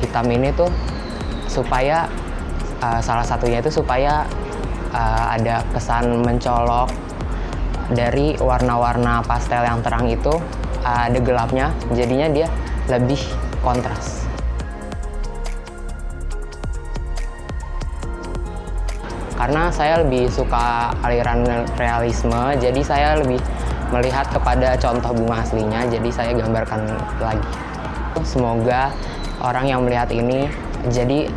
Hitam ini tuh supaya salah satunya itu supaya ada kesan mencolok dari warna-warna pastel yang terang itu, ada gelapnya, jadinya dia lebih kontras. Karena saya lebih suka aliran realisme, jadi saya lebih melihat kepada contoh bunga aslinya, jadi saya gambarkan lagi. Semoga orang yang melihat ini jadi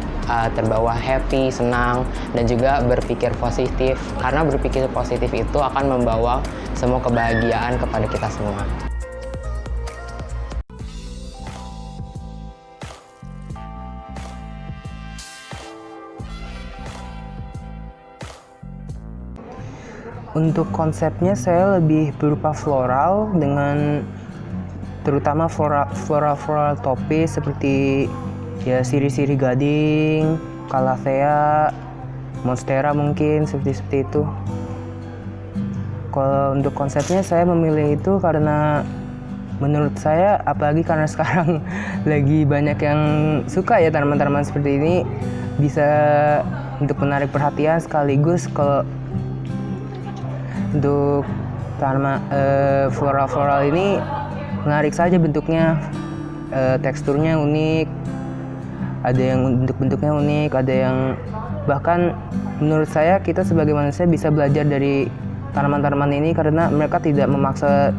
terbawa happy, senang, dan juga berpikir positif. Karena berpikir positif itu akan membawa semua kebahagiaan kepada kita semua. Untuk konsepnya saya lebih berupa floral, dengan terutama floral topis seperti ya siri-siri gading, calathea, monstera mungkin seperti itu. Kalau untuk konsepnya saya memilih itu karena menurut saya, apalagi karena sekarang lagi banyak yang suka ya tanaman-tanaman seperti ini, bisa untuk menarik perhatian, sekaligus kalau untuk tanaman floral ini menarik saja bentuknya, teksturnya unik. Ada yang bentuknya unik, ada yang bahkan menurut saya kita sebagai manusia bisa belajar dari tanaman-tanaman ini karena mereka tidak memaksa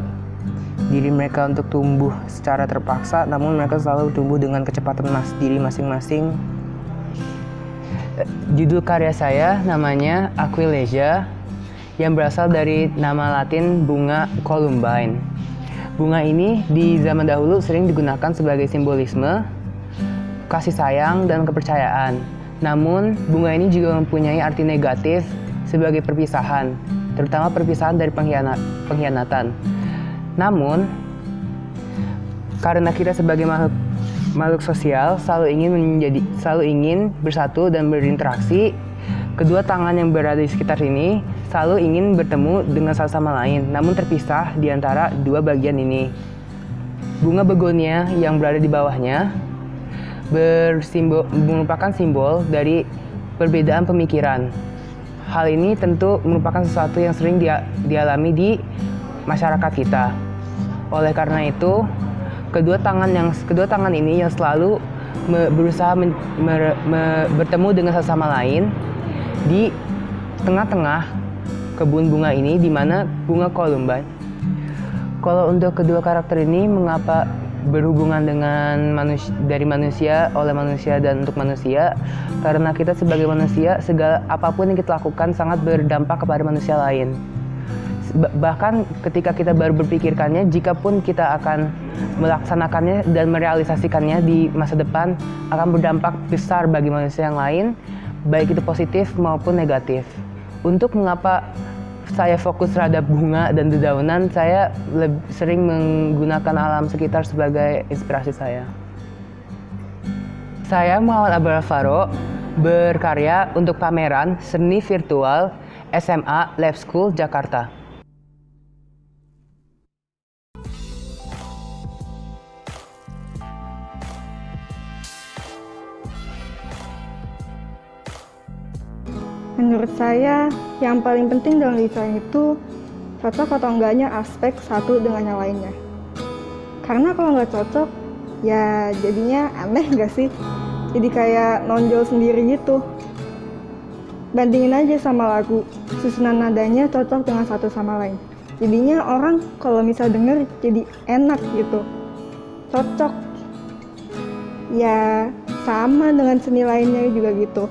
diri mereka untuk tumbuh secara terpaksa, namun mereka selalu tumbuh dengan kecepatan diri masing-masing. Judul karya saya namanya Aquilegia, yang berasal dari nama Latin bunga columbine. Bunga ini di zaman dahulu sering digunakan sebagai simbolisme kasih sayang dan kepercayaan. Namun, bunga ini juga mempunyai arti negatif sebagai perpisahan, terutama perpisahan dari pengkhianatan. Namun, karena kita sebagai makhluk sosial selalu ingin bersatu dan berinteraksi, kedua tangan yang berada di sekitar sini selalu ingin bertemu dengan satu sama lain, namun terpisah di antara dua bagian ini. Bunga begonia yang berada di bawahnya merupakan simbol dari perbedaan pemikiran. hal ini tentu merupakan sesuatu yang sering dialami di masyarakat kita. Oleh karena itu, kedua tangan ini yang selalu berusaha bertemu dengan sesama lain di tengah-tengah kebun bunga ini, di mana bunga Columbine. Kalau untuk kedua karakter ini mengapa berhubungan dengan dari manusia, oleh manusia dan untuk manusia? Karena kita sebagai manusia, segala apapun yang kita lakukan sangat berdampak kepada manusia lain. Bahkan ketika kita baru berpikirkannya, jikapun kita akan melaksanakannya dan merealisasikannya di masa depan, akan berdampak besar bagi manusia yang lain, baik itu positif maupun negatif. Untuk mengapa saya fokus terhadap bunga dan dedaunan, saya sering menggunakan alam sekitar sebagai inspirasi saya. Saya Muhammad Abdul Faro, berkarya untuk pameran seni virtual SMA Lab School Jakarta. Menurut saya, yang paling penting dalam desain itu cocok atau enggaknya aspek satu dengan yang lainnya. Karena kalau nggak cocok, ya jadinya aneh nggak sih? Jadi kayak nonjol sendiri gitu. Bandingin aja sama lagu, susunan nadanya cocok dengan satu sama lain. Jadinya orang kalau misal denger jadi enak gitu, cocok. Ya sama dengan seni lainnya juga gitu.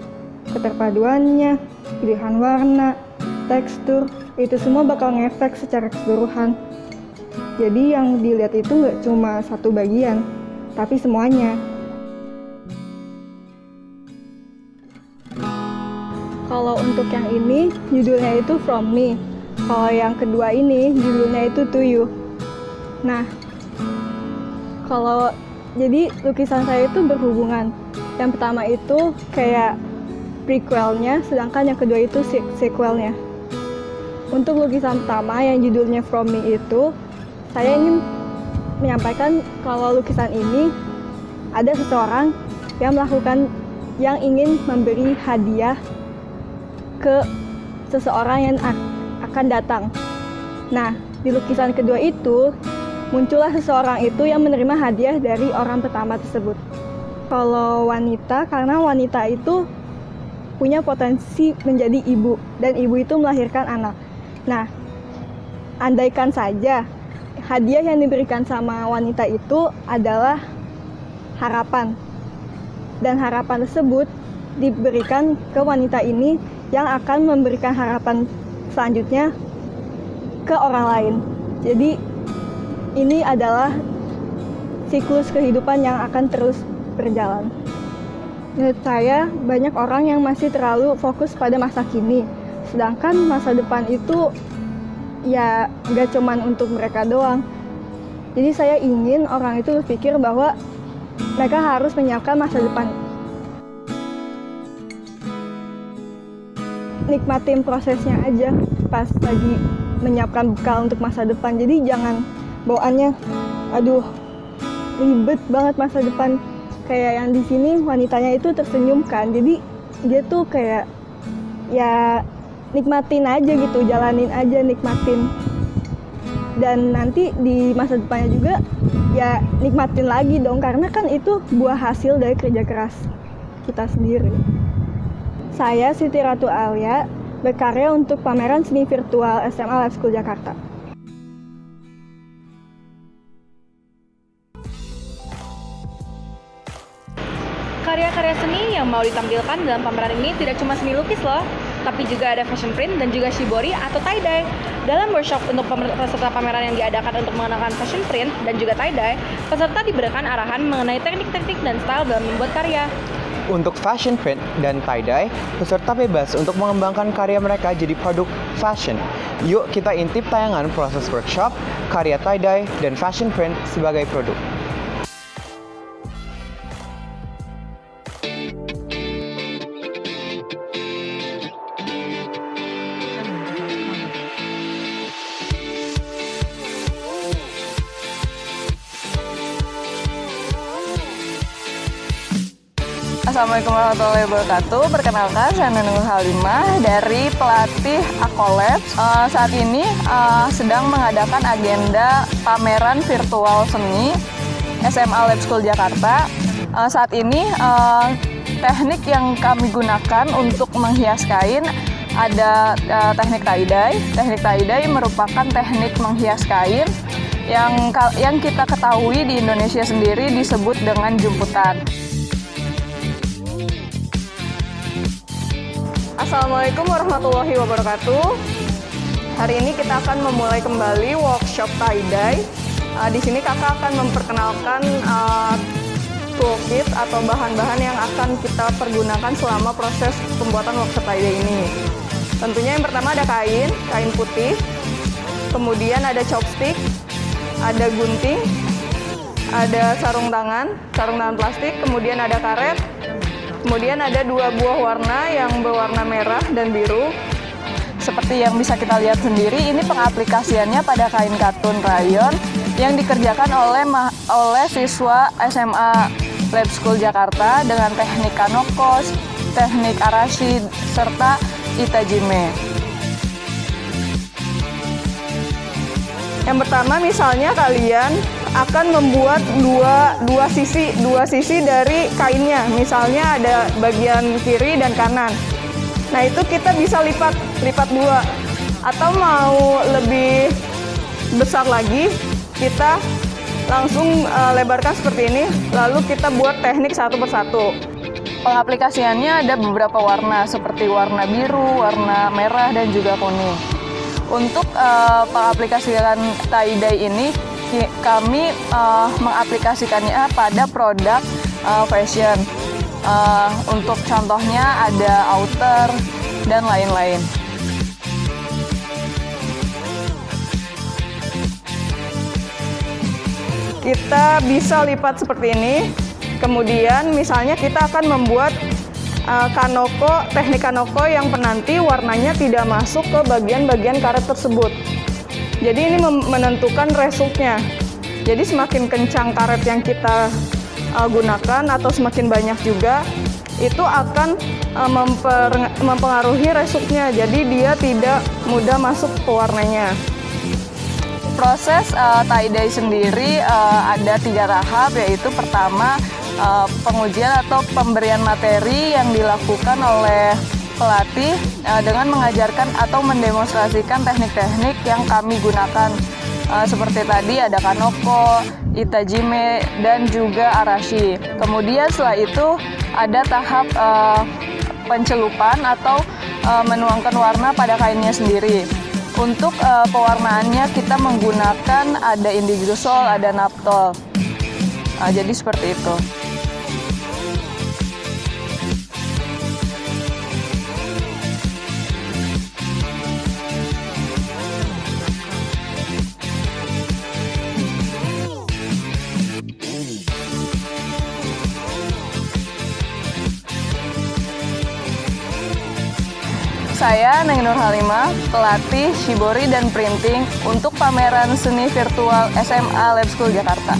Keterpaduannya, pilihan warna, tekstur, itu semua bakal ngefek secara keseluruhan. Jadi yang dilihat itu nggak cuma satu bagian, tapi semuanya. Kalau untuk yang ini, judulnya itu From Me. Kalau yang kedua ini, judulnya itu To You. Nah, jadi lukisan saya itu berhubungan. Yang pertama itu kayak prequelnya, sedangkan yang kedua itu sequelnya. Untuk lukisan pertama yang judulnya From Me itu, saya ingin menyampaikan kalau lukisan ini ada seseorang yang ingin memberi hadiah ke seseorang yang akan datang. Nah, di lukisan kedua itu muncullah seseorang itu yang menerima hadiah dari orang pertama tersebut. Kalau wanita, karena wanita itu punya potensi menjadi ibu, dan ibu itu melahirkan anak. Nah, andaikan saja hadiah yang diberikan sama wanita itu adalah harapan, dan harapan tersebut diberikan ke wanita ini yang akan memberikan harapan selanjutnya ke orang lain. Jadi ini adalah siklus kehidupan yang akan terus berjalan. Menurut saya, banyak orang yang masih terlalu fokus pada masa kini. Sedangkan masa depan itu ya nggak cuman untuk mereka doang. Jadi saya ingin orang itu berpikir bahwa mereka harus menyiapkan masa depan. Nikmatin prosesnya aja pas lagi menyiapkan bekal untuk masa depan. Jadi jangan bawaannya, aduh ribet banget masa depan. Kayak yang di sini wanitanya itu tersenyum kan, jadi dia tuh kayak ya nikmatin aja gitu, jalanin aja, nikmatin. Dan nanti di masa depannya juga ya nikmatin lagi dong, karena kan itu buah hasil dari kerja keras kita sendiri. Saya Siti Ratu Alia, berkarya untuk pameran seni virtual SMA Lab School Jakarta. Karya-karya seni yang mau ditampilkan dalam pameran ini tidak cuma seni lukis loh, tapi juga ada fashion print dan juga shibori atau tie-dye. Dalam workshop untuk peserta pameran yang diadakan untuk mengenalkan fashion print dan juga tie-dye, peserta diberikan arahan mengenai teknik-teknik dan style dalam membuat karya. Untuk fashion print dan tie-dye, peserta bebas untuk mengembangkan karya mereka jadi produk fashion. Yuk kita intip tayangan proses workshop, karya tie-dye, dan fashion print sebagai produk. Assalamualaikum warahmatullahi wabarakatuh. Perkenalkan, saya Neneng Halimah dari pelatih Akolabs. Saat ini sedang mengadakan agenda pameran virtual seni SMA Lab School Jakarta. Saat ini teknik yang kami gunakan untuk menghias kain ada teknik tie-dye. Teknik tie-dye merupakan teknik menghias kain yang kita ketahui di Indonesia sendiri disebut dengan jumputan. Assalamualaikum warahmatullahi wabarakatuh. Hari ini kita akan memulai kembali workshop tie-dye. Di sini kakak akan memperkenalkan toolkit atau bahan-bahan yang akan kita pergunakan selama proses pembuatan workshop tie-dye ini. Tentunya yang pertama ada kain putih, kemudian ada chopstick, ada gunting, ada sarung tangan plastik, kemudian ada karet, kemudian ada 2 buah warna yang berwarna merah dan biru. Seperti yang bisa kita lihat sendiri, ini pengaplikasiannya pada kain katun rayon yang dikerjakan oleh siswa SMA Lab School Jakarta dengan teknik kanoko, teknik arashi, serta itajime. Yang pertama, misalnya kalian akan membuat dua sisi dari kainnya. Misalnya ada bagian kiri dan kanan. Nah, itu kita bisa lipat 2. Atau mau lebih besar lagi, kita langsung lebarkan seperti ini, lalu kita buat teknik satu persatu. Pengaplikasiannya ada beberapa warna seperti warna biru, warna merah, dan juga kuning. Untuk pengaplikasian tie-dye ini, kami mengaplikasikannya pada produk fashion. Untuk contohnya ada outer dan lain-lain. Kita bisa lipat seperti ini. Kemudian misalnya kita akan membuat teknik kanoko yang penanti warnanya tidak masuk ke bagian-bagian karet tersebut. Jadi ini menentukan resultnya. Jadi semakin kencang karet yang kita gunakan atau semakin banyak juga, itu akan mempengaruhi resultnya. Jadi dia tidak mudah masuk ke warnanya. Proses tie-dye sendiri ada 3 tahap, yaitu pertama pengujian atau pemberian materi yang dilakukan oleh pelatih dengan mengajarkan atau mendemonstrasikan teknik-teknik yang kami gunakan. Seperti tadi ada kanoko, itajime, dan juga arashi. Kemudian setelah itu ada tahap pencelupan atau menuangkan warna pada kainnya sendiri. Untuk pewarnaannya kita menggunakan ada indigo sol, ada naptol. Jadi seperti itu. Saya Neng Nur Halimah, pelatih shibori dan printing untuk pameran seni virtual SMA Lab School Jakarta.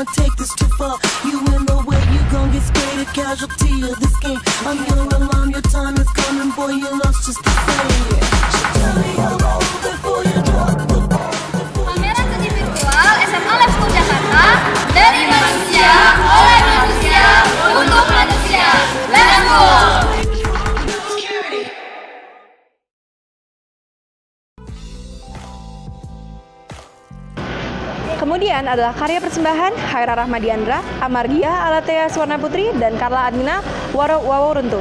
Take this too far. You in the way, you gon' get sprayed, a casualty of this game. I'm your alarm, your time is coming, boy, you lost just the same. She tell me I'm over. Kemudian adalah karya persembahan Haira Rahmadiandra, Amargia Alatea Swarna Putri, dan Carla Admina Waworuntu.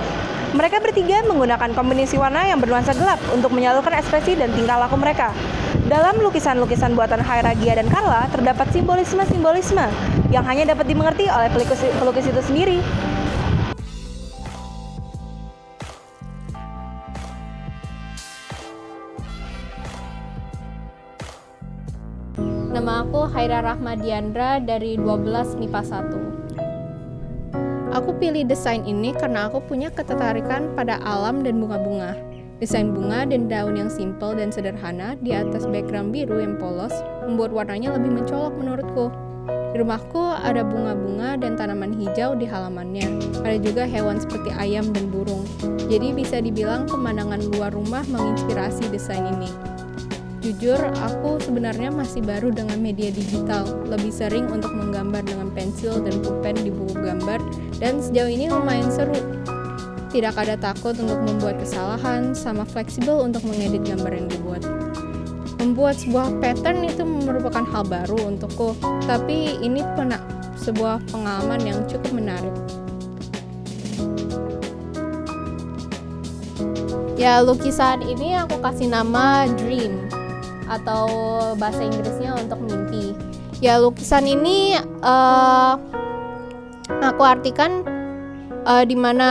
Mereka bertiga menggunakan kombinasi warna yang bernuansa gelap untuk menyalurkan ekspresi dan tingkah laku mereka. Dalam lukisan-lukisan buatan Haira, Gia, dan Carla terdapat simbolisme-simbolisme yang hanya dapat dimengerti oleh pelukis itu sendiri. Nama aku Haira Rahmadiandra dari 12 MIPA 1. Aku pilih desain ini karena aku punya ketertarikan pada alam dan bunga-bunga. Desain bunga dan daun yang simpel dan sederhana di atas background biru yang polos membuat warnanya lebih mencolok menurutku. Di rumahku ada bunga-bunga dan tanaman hijau di halamannya. Ada juga hewan seperti ayam dan burung. Jadi bisa dibilang pemandangan luar rumah menginspirasi desain ini. Jujur, aku sebenarnya masih baru dengan media digital, lebih sering untuk menggambar dengan pensil dan pulpen di buku gambar, dan sejauh ini lumayan seru. Tidak ada takut untuk membuat kesalahan, sama fleksibel untuk mengedit gambar yang dibuat. Membuat sebuah pattern itu merupakan hal baru untukku, tapi ini sebuah pengalaman yang cukup menarik. Ya, lukisan ini aku kasih nama Dream, atau bahasa Inggrisnya untuk mimpi. Ya, lukisan ini aku artikan di mana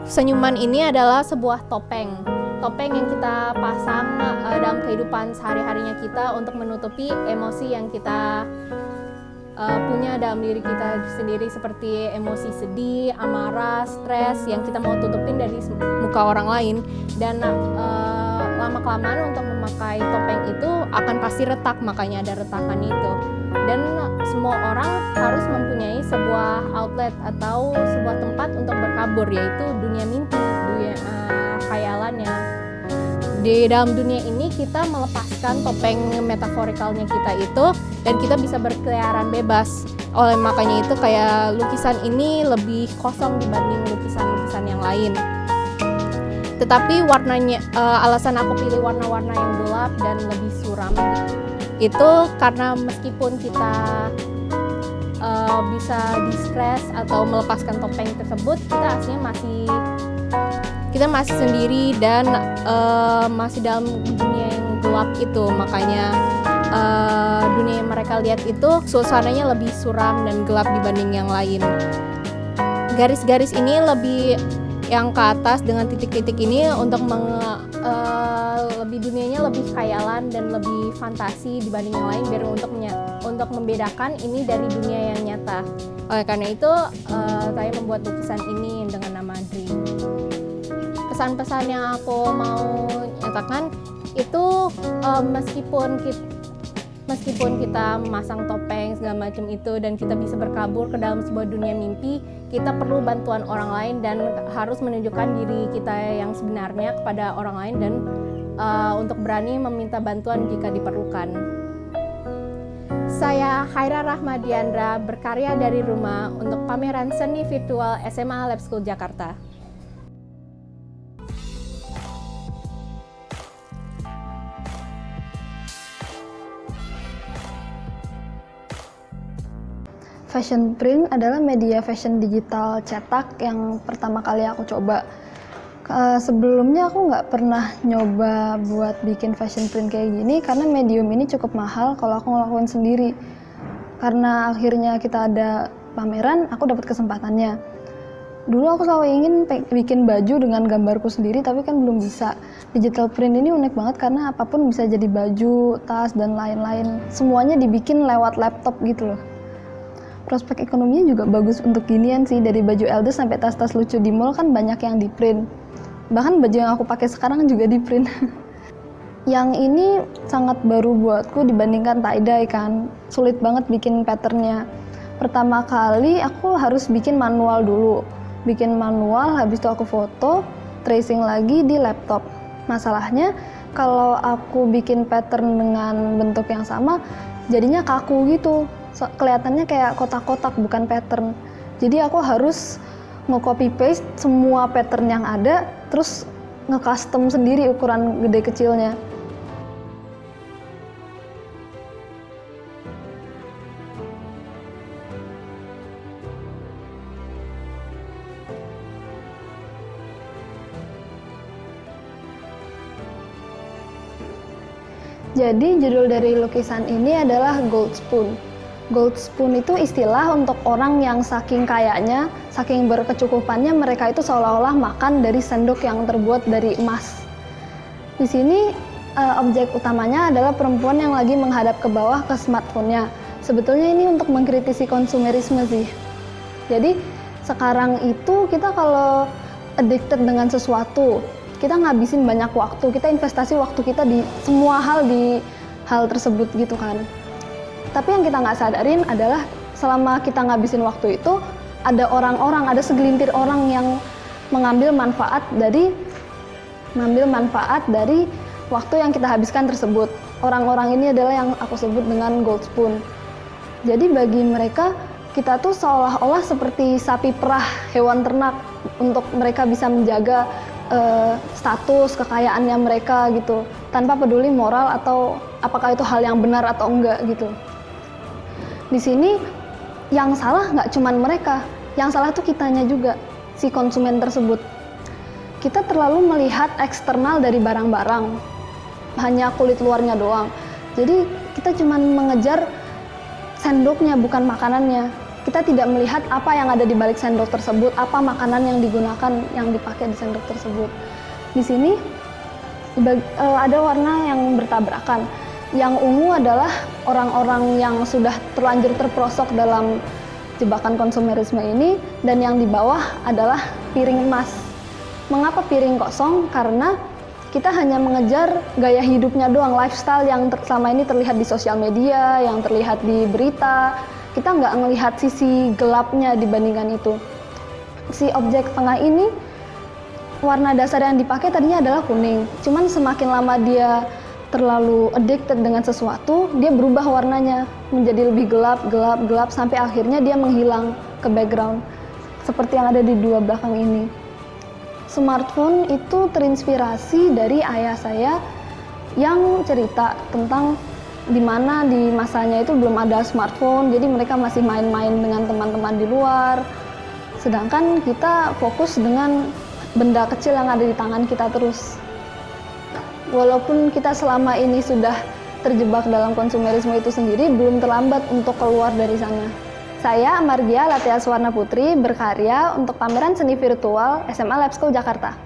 senyuman ini adalah sebuah topeng yang kita pasang dalam kehidupan sehari-harinya kita untuk menutupi emosi yang kita punya dalam diri kita sendiri, seperti emosi sedih, amarah, stres yang kita mau tutupin dari muka orang lain. Dan lama-kelamaan untuk memakai topeng itu akan pasti retak, makanya ada retakan itu. Dan semua orang harus mempunyai sebuah outlet atau sebuah tempat untuk berkabur, yaitu dunia mimpi, dunia khayalannya. Di dalam dunia ini kita melepaskan topeng metaforikalnya kita itu, dan kita bisa berkeliaran bebas. Oleh makanya itu kayak lukisan ini lebih kosong dibanding lukisan-lukisan yang lain. Tetapi warnanya, alasan aku pilih warna-warna yang gelap dan lebih suram itu karena meskipun kita bisa di-stress atau melepaskan topeng tersebut, kita aslinya masih sendiri dan masih dalam dunia yang gelap itu. Makanya dunia yang mereka lihat itu suasananya lebih suram dan gelap dibanding yang lain. Garis-garis ini lebih yang ke atas dengan titik-titik ini untuk lebih dunianya lebih khayalan dan lebih fantasi dibanding yang lain, biar untuk membedakan ini dari dunia yang nyata. Oleh karena itu saya membuat lukisan ini dengan nama Dream. Pesan-pesan yang aku mau nyatakan itu meskipun kita memasang topeng segala macam itu dan kita bisa berkabur ke dalam sebuah dunia mimpi, kita perlu bantuan orang lain dan harus menunjukkan diri kita yang sebenarnya kepada orang lain, dan untuk berani meminta bantuan jika diperlukan. Saya Haira Rahmadiandra, berkarya dari rumah untuk pameran seni virtual SMA Lab School Jakarta. Fashion print adalah media fashion digital cetak yang pertama kali aku coba. Sebelumnya aku nggak pernah nyoba buat bikin fashion print kayak gini karena medium ini cukup mahal kalau aku ngelakuin sendiri. Karena akhirnya kita ada pameran, aku dapat kesempatannya. Dulu aku selalu ingin bikin baju dengan gambarku sendiri, tapi kan belum bisa. Digital print ini unik banget karena apapun bisa jadi baju, tas, dan lain-lain. Semuanya dibikin lewat laptop gitu loh. Prospek ekonominya juga bagus untuk ginian sih, dari baju Eldes sampai tas-tas lucu di mall kan banyak yang di print. Bahkan baju yang aku pakai sekarang juga di print. Yang ini sangat baru buatku dibandingkan tie-dye kan, sulit banget bikin patternnya. Pertama kali aku harus bikin manual dulu. Bikin manual, habis itu aku foto, tracing lagi di laptop. Masalahnya kalau aku bikin pattern dengan bentuk yang sama, jadinya kaku gitu. Kelihatannya kayak kotak-kotak, bukan pattern. Jadi aku harus nge-copy paste semua pattern yang ada, terus nge-custom sendiri ukuran gede kecilnya. Jadi judul dari lukisan ini adalah Gold Spoon. Gold Spoon itu istilah untuk orang yang saking kayanya, saking berkecukupannya mereka itu seolah-olah makan dari sendok yang terbuat dari emas. Di sini objek utamanya adalah perempuan yang lagi menghadap ke bawah ke smartphone-nya. Sebetulnya ini untuk mengkritisi konsumerisme sih. Jadi sekarang itu kita kalau addicted dengan sesuatu, kita ngabisin banyak waktu, kita investasi waktu kita di semua hal, di hal tersebut gitu kan. Tapi yang kita nggak sadarin adalah selama kita ngabisin waktu itu, ada orang-orang, ada segelintir orang yang mengambil manfaat dari waktu yang kita habiskan tersebut. Orang-orang ini adalah yang aku sebut dengan gold spoon. Jadi bagi mereka, kita tuh seolah-olah seperti sapi perah, hewan ternak, untuk mereka bisa menjaga status kekayaannya mereka gitu, tanpa peduli moral atau apakah itu hal yang benar atau enggak gitu. Di sini yang salah nggak cuman mereka, yang salah tuh kitanya juga, si konsumen tersebut. Kita terlalu melihat eksternal dari barang-barang, hanya kulit luarnya doang. Jadi kita cuman mengejar sendoknya, bukan makanannya. Kita tidak melihat apa yang ada di balik sendok tersebut, apa makanan yang digunakan, yang dipakai di sendok tersebut. Di sini ada warna yang bertabrakan. Yang ungu adalah orang-orang yang sudah terlanjur terperosok dalam jebakan konsumerisme ini, dan yang di bawah adalah piring emas. Mengapa piring kosong? Karena kita hanya mengejar gaya hidupnya doang, lifestyle yang selama ini terlihat di sosial media, yang terlihat di berita. Kita nggak melihat sisi gelapnya dibandingkan itu. Si objek tengah ini, warna dasar yang dipakai tadinya adalah kuning. Cuman semakin lama dia terlalu addicted dengan sesuatu, dia berubah warnanya menjadi lebih gelap, sampai akhirnya dia menghilang ke background. Seperti yang ada di dua belakang ini. Smartphone itu terinspirasi dari ayah saya yang cerita tentang di mana di masanya itu belum ada smartphone, jadi mereka masih main-main dengan teman-teman di luar. Sedangkan kita fokus dengan benda kecil yang ada di tangan kita terus. Walaupun kita selama ini sudah terjebak dalam konsumerisme itu sendiri, belum terlambat untuk keluar dari sana. Saya Amargia Latia Suwarna Putri berkarya untuk pameran seni virtual SMA Lab School Jakarta.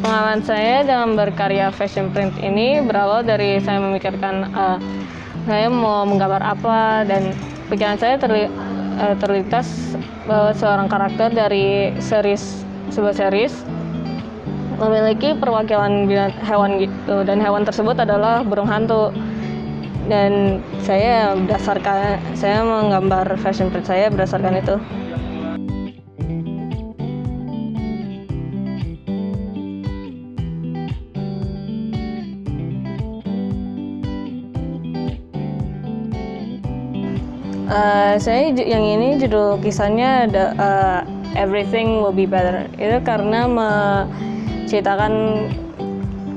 Pengalaman saya dalam berkarya fashion print ini berawal dari saya memikirkan saya mau menggambar apa, dan pikiran saya terlintas bahwa seorang karakter dari sebuah series memiliki perwakilan hewan gitu, dan hewan tersebut adalah burung hantu. Dan saya menggambar fashion print saya berdasarkan itu. Saya yang ini judul lukisannya ada Everything Will Be Better. Itu karena menceritakan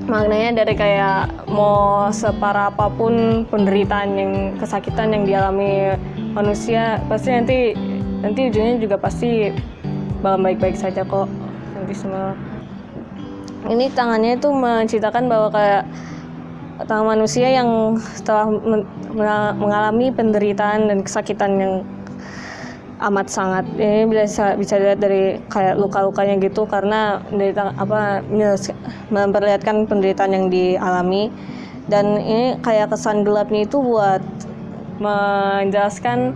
maknanya dari kayak mau separah apapun penderitaan kesakitan yang dialami manusia, pasti nanti ujungnya juga pasti bakal baik-baik saja kok nanti semua. Ini tangannya itu menceritakan bahwa kayak tangan manusia yang setelah mengalami penderitaan dan kesakitan yang amat sangat, ini bisa dilihat dari kayak luka-lukanya gitu, karena memperlihatkan penderitaan yang dialami. Dan ini kayak kesan gelapnya itu buat menjelaskan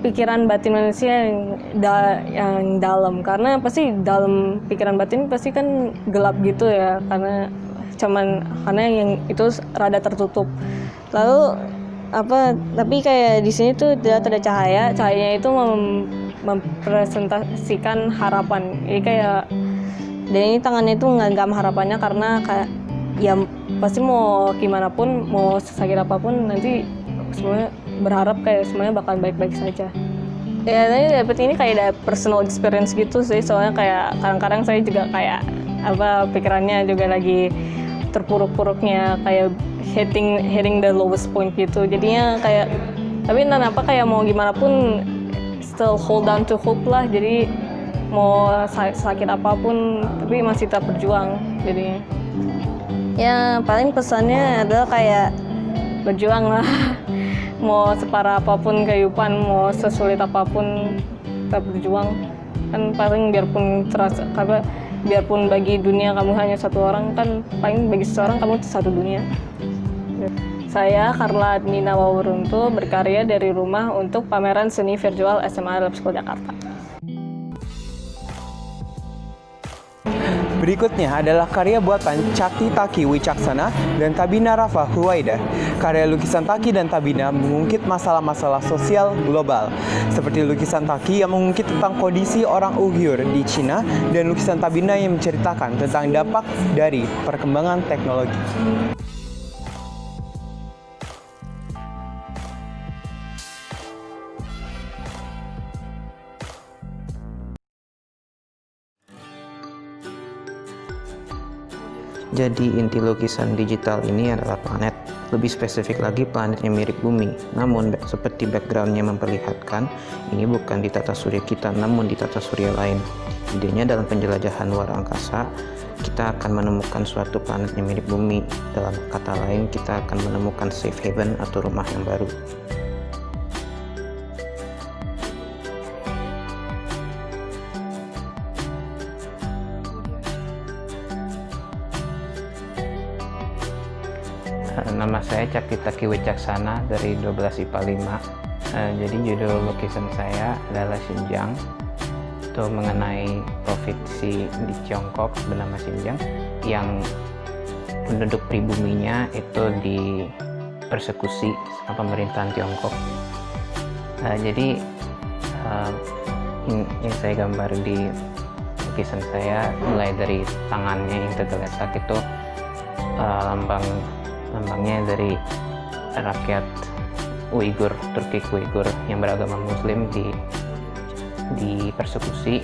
pikiran batin manusia yang dalam, karena pasti dalam pikiran batin pasti kan gelap gitu ya, karena yang itu rada tertutup. Lalu tapi kayak di sini tuh tidak ada cahayanya itu mempresentasikan harapan. Jadi kayak, dan ini tangannya itu nggak harapannya karena kayak ya pasti mau gimana pun, mau sakit apapun nanti semuanya berharap kayak semuanya bakal baik-baik saja. Ya tadi dapet ini kayak personal experience gitu sih, soalnya kayak kadang-kadang saya juga kayak pikirannya juga lagi terpuruk-puruknya, kayak hitting the lowest point gitu. Jadinya kayak tapi kenapa kayak mau gimana pun still hold on to hope lah. Jadi mau sakit apapun tapi masih tetap berjuang. Jadinya ya paling pesannya adalah kayak berjuang lah. Mau separah apapun kehidupan, mau sesulit apapun, tetap berjuang. Kan paling biarpun terasa, karena biarpun bagi dunia kamu hanya satu orang, kan paling bagi seseorang kamu satu dunia. Saya Carla Nina Waworuntu berkarya dari rumah untuk pameran seni virtual SMA Lab School Jakarta. Berikutnya adalah karya buatan Cakti Taki Wicaksana dan Tabina Rafa Huwaida. Karya lukisan Taki dan Tabina mengungkit masalah-masalah sosial global, seperti lukisan Taki yang mengungkit tentang kondisi orang Uighur di Cina dan lukisan Tabina yang menceritakan tentang dampak dari perkembangan teknologi. Jadi inti lukisan digital ini adalah planet, lebih spesifik lagi planetnya mirip bumi. Namun seperti backgroundnya memperlihatkan, ini bukan di tata surya kita, namun di tata surya lain. Idenya dalam penjelajahan luar angkasa, kita akan menemukan suatu planet yang mirip bumi. Dalam kata lain, kita akan menemukan safe haven atau rumah yang baru. Nama saya Cakti Taki Wicaksana dari 12 IPA 5. Jadi judul lukisan saya adalah Xinjiang. Itu mengenai provinsi di Tiongkok bernama Xinjiang yang penduduk pribuminya itu dipersekusi sama pemerintahan Tiongkok. Jadi yang saya gambar di lukisan saya mulai dari tangannya yang tergeletak itu lambangnya dari rakyat Uighur, Turki Uighur yang beragama Muslim dipersekusi,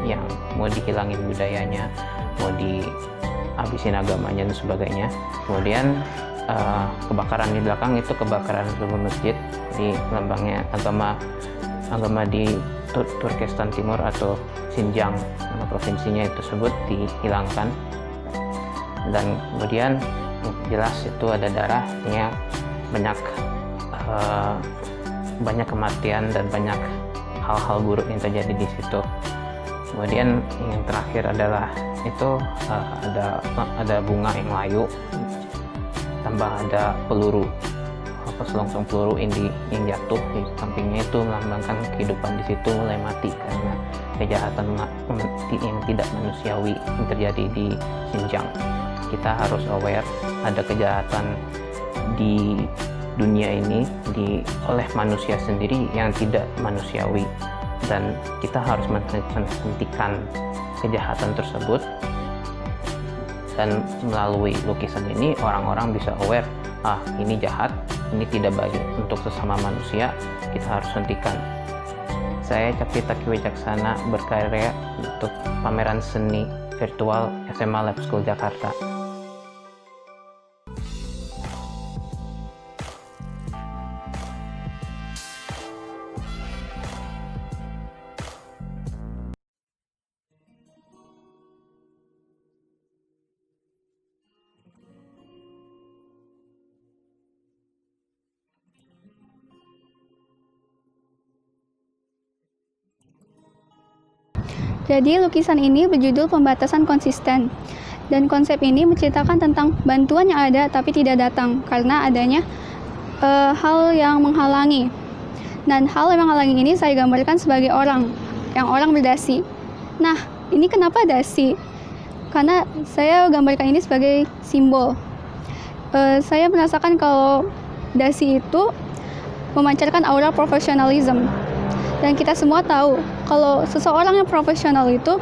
yang mau dihilangin budayanya, mau dihabisin agamanya dan sebagainya. Kemudian kebakaran di belakang itu kebakaran sebuah masjid, di lambangnya agama di Turkestan Timur atau Xinjiang, nama provinsinya tersebut dihilangkan. Dan kemudian jelas itu ada darahnya, banyak kematian dan banyak hal-hal buruk yang terjadi di situ. Kemudian yang terakhir adalah itu ada bunga yang layu, tambah ada peluru, selongsong peluru yang jatuh di sampingnya, itu melambangkan kehidupan di situ mulai mati karena kejahatan yang tidak manusiawi yang terjadi di Xinjiang. Kita harus aware ada kejahatan di dunia ini oleh manusia sendiri yang tidak manusiawi, dan kita harus menghentikan kejahatan tersebut. Dan melalui lukisan ini orang-orang bisa aware, ini jahat, ini tidak baik untuk sesama manusia, kita harus hentikan. Saya Cakti Taki Wicaksana berkarya untuk pameran seni virtual SMA Lab School Jakarta. Jadi lukisan ini berjudul Pembatasan Konsisten, dan konsep ini menceritakan tentang bantuan yang ada tapi tidak datang karena adanya hal yang menghalangi. Dan hal yang menghalangi ini saya gambarkan sebagai orang berdasi. Nah, ini kenapa dasi? Karena saya gambarkan ini sebagai simbol. Saya merasakan kalau dasi itu memancarkan aura profesionalisme. Dan kita semua tahu kalau seseorang yang profesional itu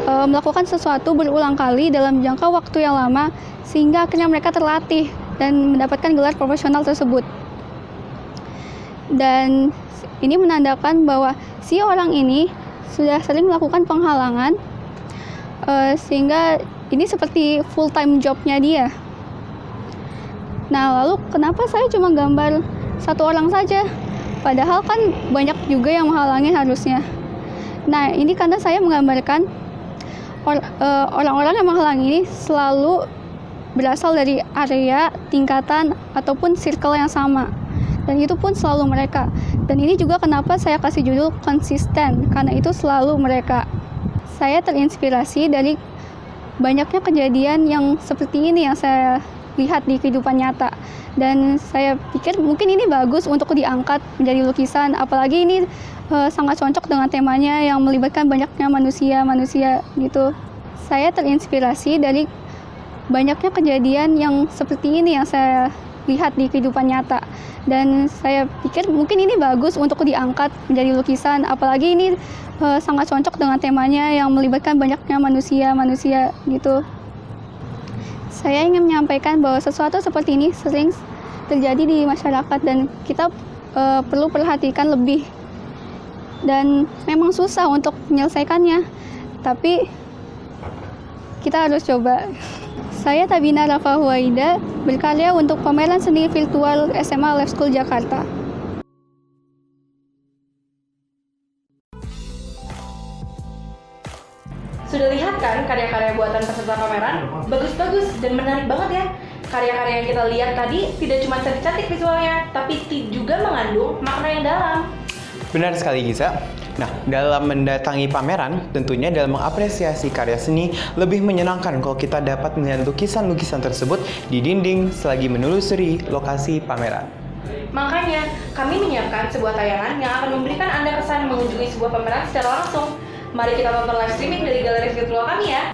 melakukan sesuatu berulang kali dalam jangka waktu yang lama sehingga akhirnya mereka terlatih dan mendapatkan gelar profesional tersebut. Dan ini menandakan bahwa si orang ini sudah sering melakukan penghalangan sehingga ini seperti full time jobnya dia. Nah, lalu kenapa saya cuma gambar satu orang saja? Padahal kan banyak juga yang menghalangi harusnya. Nah, ini karena saya menggambarkan orang-orang yang menghalangi ini selalu berasal dari area, tingkatan, ataupun circle yang sama. Dan itu pun selalu mereka. Dan ini juga kenapa saya kasih judul konsisten, karena itu selalu mereka. Saya terinspirasi dari banyaknya kejadian yang seperti ini yang saya lihat di kehidupan nyata. Dan saya pikir mungkin ini bagus untuk diangkat menjadi lukisan, apalagi ini sangat cocok dengan temanya yang melibatkan banyaknya manusia gitu. Saya terinspirasi dari banyaknya kejadian yang seperti ini yang saya lihat di kehidupan nyata. Dan saya pikir mungkin ini bagus untuk diangkat menjadi lukisan, apalagi ini sangat cocok dengan temanya yang melibatkan banyaknya manusia gitu. Saya ingin menyampaikan bahwa sesuatu seperti ini sering terjadi di masyarakat dan kita perlu perhatikan lebih. Dan memang susah untuk menyelesaikannya, tapi kita harus coba. Saya Tabina Rafa Huwaida, berkarya untuk pameran seni virtual SMA Lab School Jakarta. Sudah lihat kan karya-karya buatan peserta pameran? Bagus-bagus dan menarik banget ya. Karya-karya yang kita lihat tadi tidak cuma cantik-cantik visualnya, tapi juga mengandung makna yang dalam. Benar sekali Giza. Nah, dalam mendatangi pameran, tentunya dalam mengapresiasi karya seni, lebih menyenangkan kalau kita dapat melihat lukisan-lukisan tersebut di dinding selagi menelusuri lokasi pameran. Makanya, kami menyiapkan sebuah tayangan yang akan memberikan Anda kesan mengunjungi sebuah pameran secara langsung. Mari kita tonton live streaming dari galeri virtual kami ya.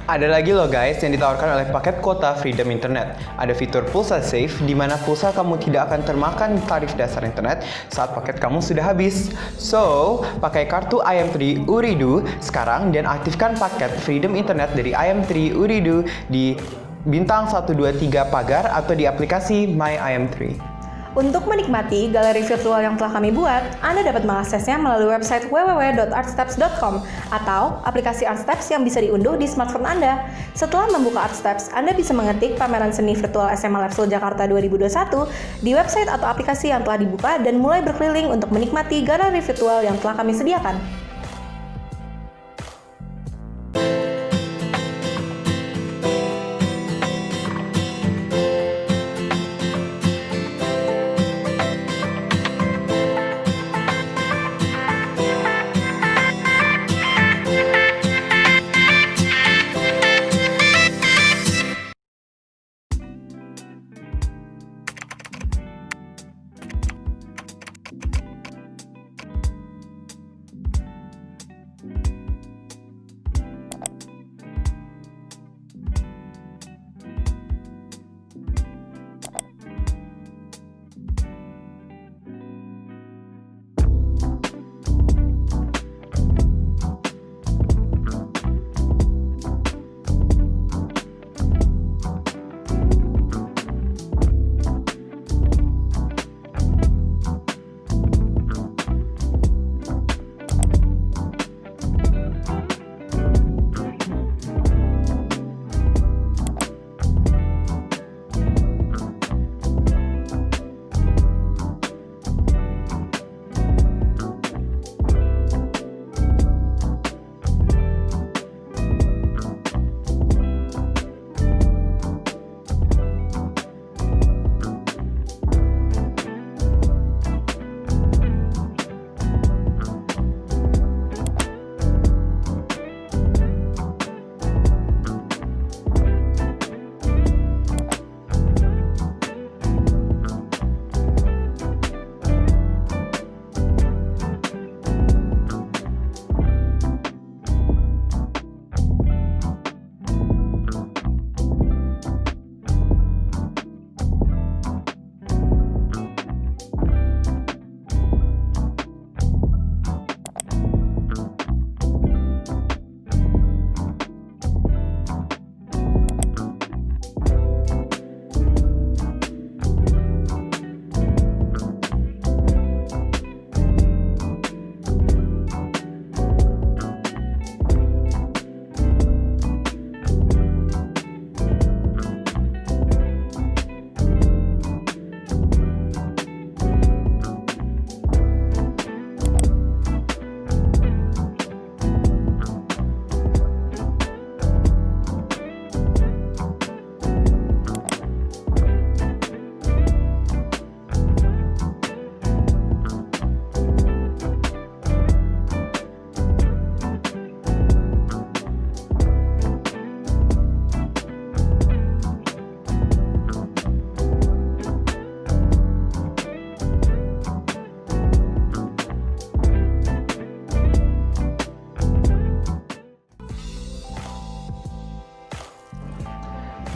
Ada lagi loh guys yang ditawarkan oleh paket kuota Freedom Internet. Ada fitur Pulsa Save di mana pulsa kamu tidak akan termakan tarif dasar internet saat paket kamu sudah habis. So, pakai kartu IM3 Uridu sekarang dan aktifkan paket Freedom Internet dari IM3 Uridu di bintang 123 pagar atau di aplikasi My IM3. Untuk menikmati galeri virtual yang telah kami buat, Anda dapat mengaksesnya melalui website www.artsteps.com atau aplikasi Artsteps yang bisa diunduh di smartphone Anda. Setelah membuka Artsteps, Anda bisa mengetik pameran seni virtual SMA Lab School Jakarta 2021 di website atau aplikasi yang telah dibuka dan mulai berkeliling untuk menikmati galeri virtual yang telah kami sediakan.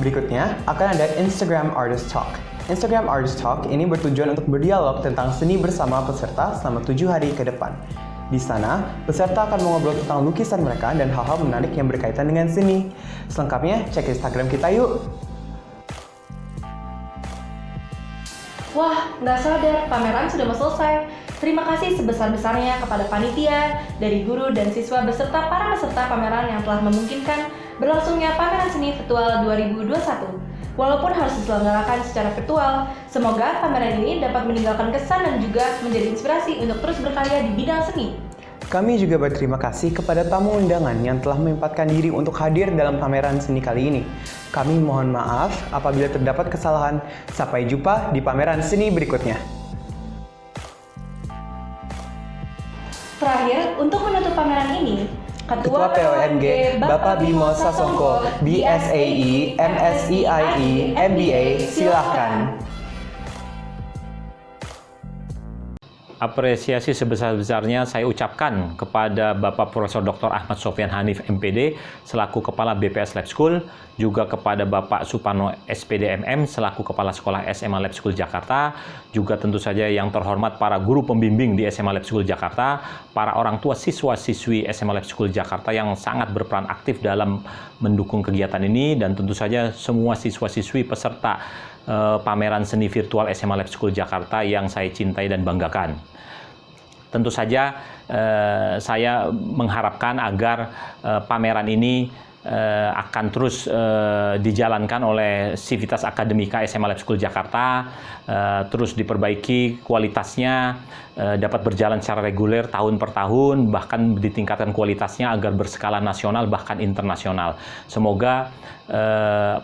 Berikutnya akan ada Instagram Artist Talk. Instagram Artist Talk ini bertujuan untuk berdialog tentang seni bersama peserta selama 7 hari ke depan. Di sana, peserta akan mengobrol tentang lukisan mereka dan hal-hal menarik yang berkaitan dengan seni. Selengkapnya, cek Instagram kita yuk! Wah, nggak sadar, pameran sudah mau selesai. Terima kasih sebesar-besarnya kepada panitia, dari guru dan siswa beserta para peserta pameran yang telah memungkinkan berlangsungnya Pameran Seni Virtual 2021. Walaupun harus diselenggarakan secara virtual, semoga pameran ini dapat meninggalkan kesan dan juga menjadi inspirasi untuk terus berkarya di bidang seni. Kami juga berterima kasih kepada tamu undangan yang telah menyempatkan diri untuk hadir dalam pameran seni kali ini. Kami mohon maaf apabila terdapat kesalahan. Sampai jumpa di pameran seni berikutnya. Terakhir, untuk menutup pameran ini, Ketua POMG Bapak Bimo Sasongko, BSAE, MSEIE, MBA, silakan. Apresiasi sebesar-besarnya saya ucapkan kepada Bapak Profesor Dr. Ahmad Sofyan Hanif MPD selaku Kepala BPS Lab School, juga kepada Bapak Suparno SPD MM selaku Kepala Sekolah SMA Lab School Jakarta, juga tentu saja yang terhormat para guru pembimbing di SMA Lab School Jakarta, para orang tua siswa-siswi SMA Lab School Jakarta yang sangat berperan aktif dalam mendukung kegiatan ini, dan tentu saja semua siswa-siswi peserta pameran seni virtual SMA Lab School Jakarta yang saya cintai dan banggakan. Tentu saja saya mengharapkan agar pameran ini akan terus dijalankan oleh Civitas Akademika SMA Lab School Jakarta, terus diperbaiki kualitasnya, dapat berjalan secara reguler tahun per tahun, bahkan ditingkatkan kualitasnya agar berskala nasional bahkan internasional. Semoga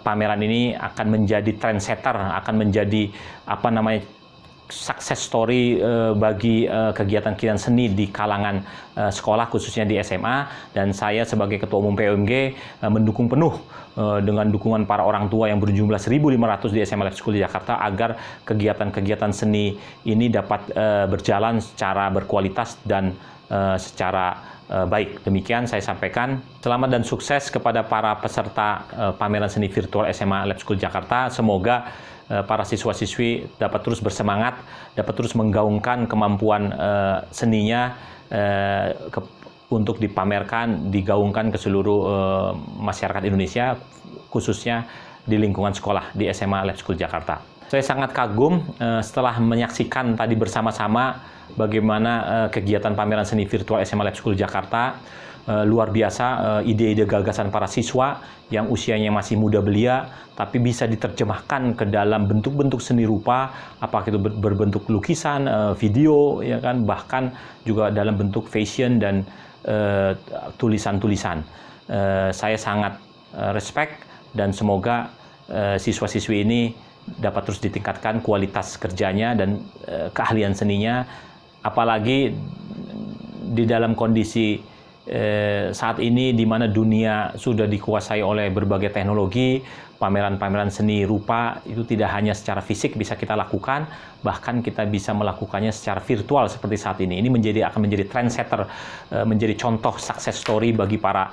pameran ini akan menjadi trendsetter, akan menjadi success story bagi kegiatan-kegiatan seni di kalangan sekolah, khususnya di SMA, dan saya sebagai Ketua Umum POMG mendukung penuh dengan dukungan para orang tua yang berjumlah 1.500 di SMA Lab School Jakarta agar kegiatan-kegiatan seni ini dapat berjalan secara berkualitas dan secara baik. Demikian saya sampaikan. Selamat dan sukses kepada para peserta pameran seni virtual SMA Lab School Jakarta. Semoga para siswa-siswi dapat terus bersemangat, dapat terus menggaungkan kemampuan seninya untuk dipamerkan, digaungkan ke seluruh masyarakat Indonesia, khususnya di lingkungan sekolah di SMA Lab School Jakarta. Saya sangat kagum setelah menyaksikan tadi bersama-sama bagaimana kegiatan pameran seni virtual SMA Lab School Jakarta. Luar biasa ide-ide gagasan para siswa yang usianya masih muda belia, tapi bisa diterjemahkan ke dalam bentuk-bentuk seni rupa, apakah itu berbentuk lukisan, video, ya kan, bahkan juga dalam bentuk fashion dan tulisan-tulisan. Saya sangat respect dan semoga siswa-siswi ini dapat terus ditingkatkan kualitas kerjanya dan keahlian seninya, apalagi di dalam kondisi saat ini di mana dunia sudah dikuasai oleh berbagai teknologi. Pameran-pameran seni rupa itu tidak hanya secara fisik bisa kita lakukan, bahkan kita bisa melakukannya secara virtual seperti saat ini. Ini akan menjadi trendsetter, menjadi contoh success story bagi para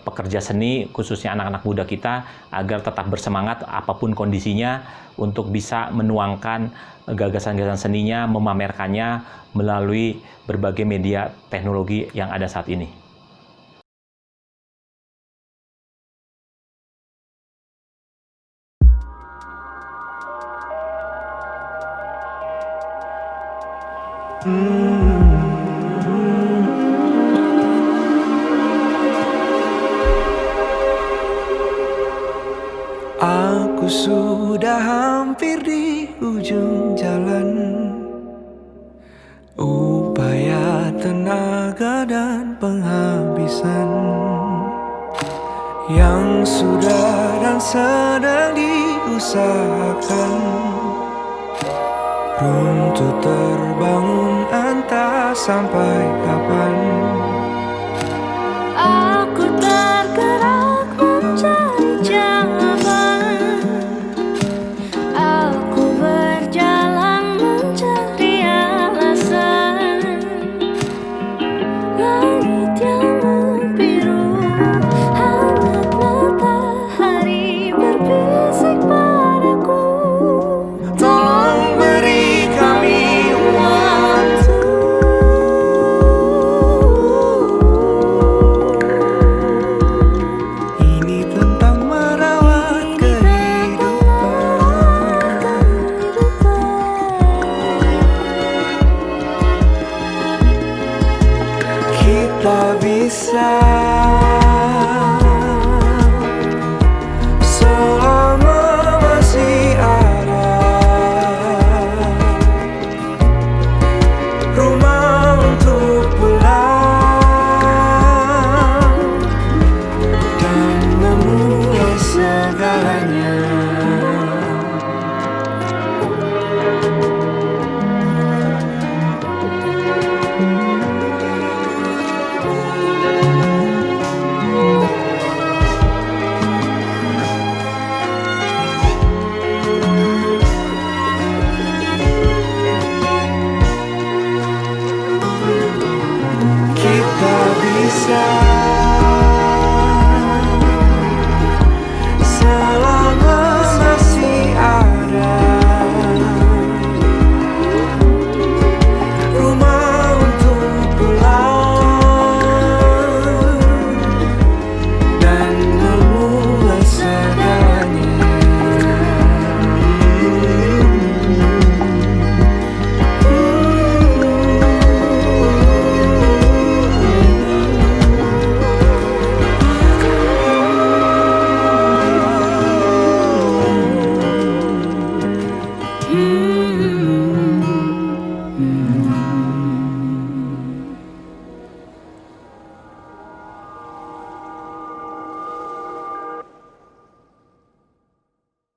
pekerja seni, khususnya anak-anak muda kita, agar tetap bersemangat apapun kondisinya untuk bisa menuangkan gagasan-gagasan seninya, memamerkannya melalui berbagai media teknologi yang ada saat ini. Aku sudah hampir di ujung jalan. Upaya, tenaga, dan penghabisan yang sudah dan sedang diusahakan runtuh terbangun, entah sampai kapan.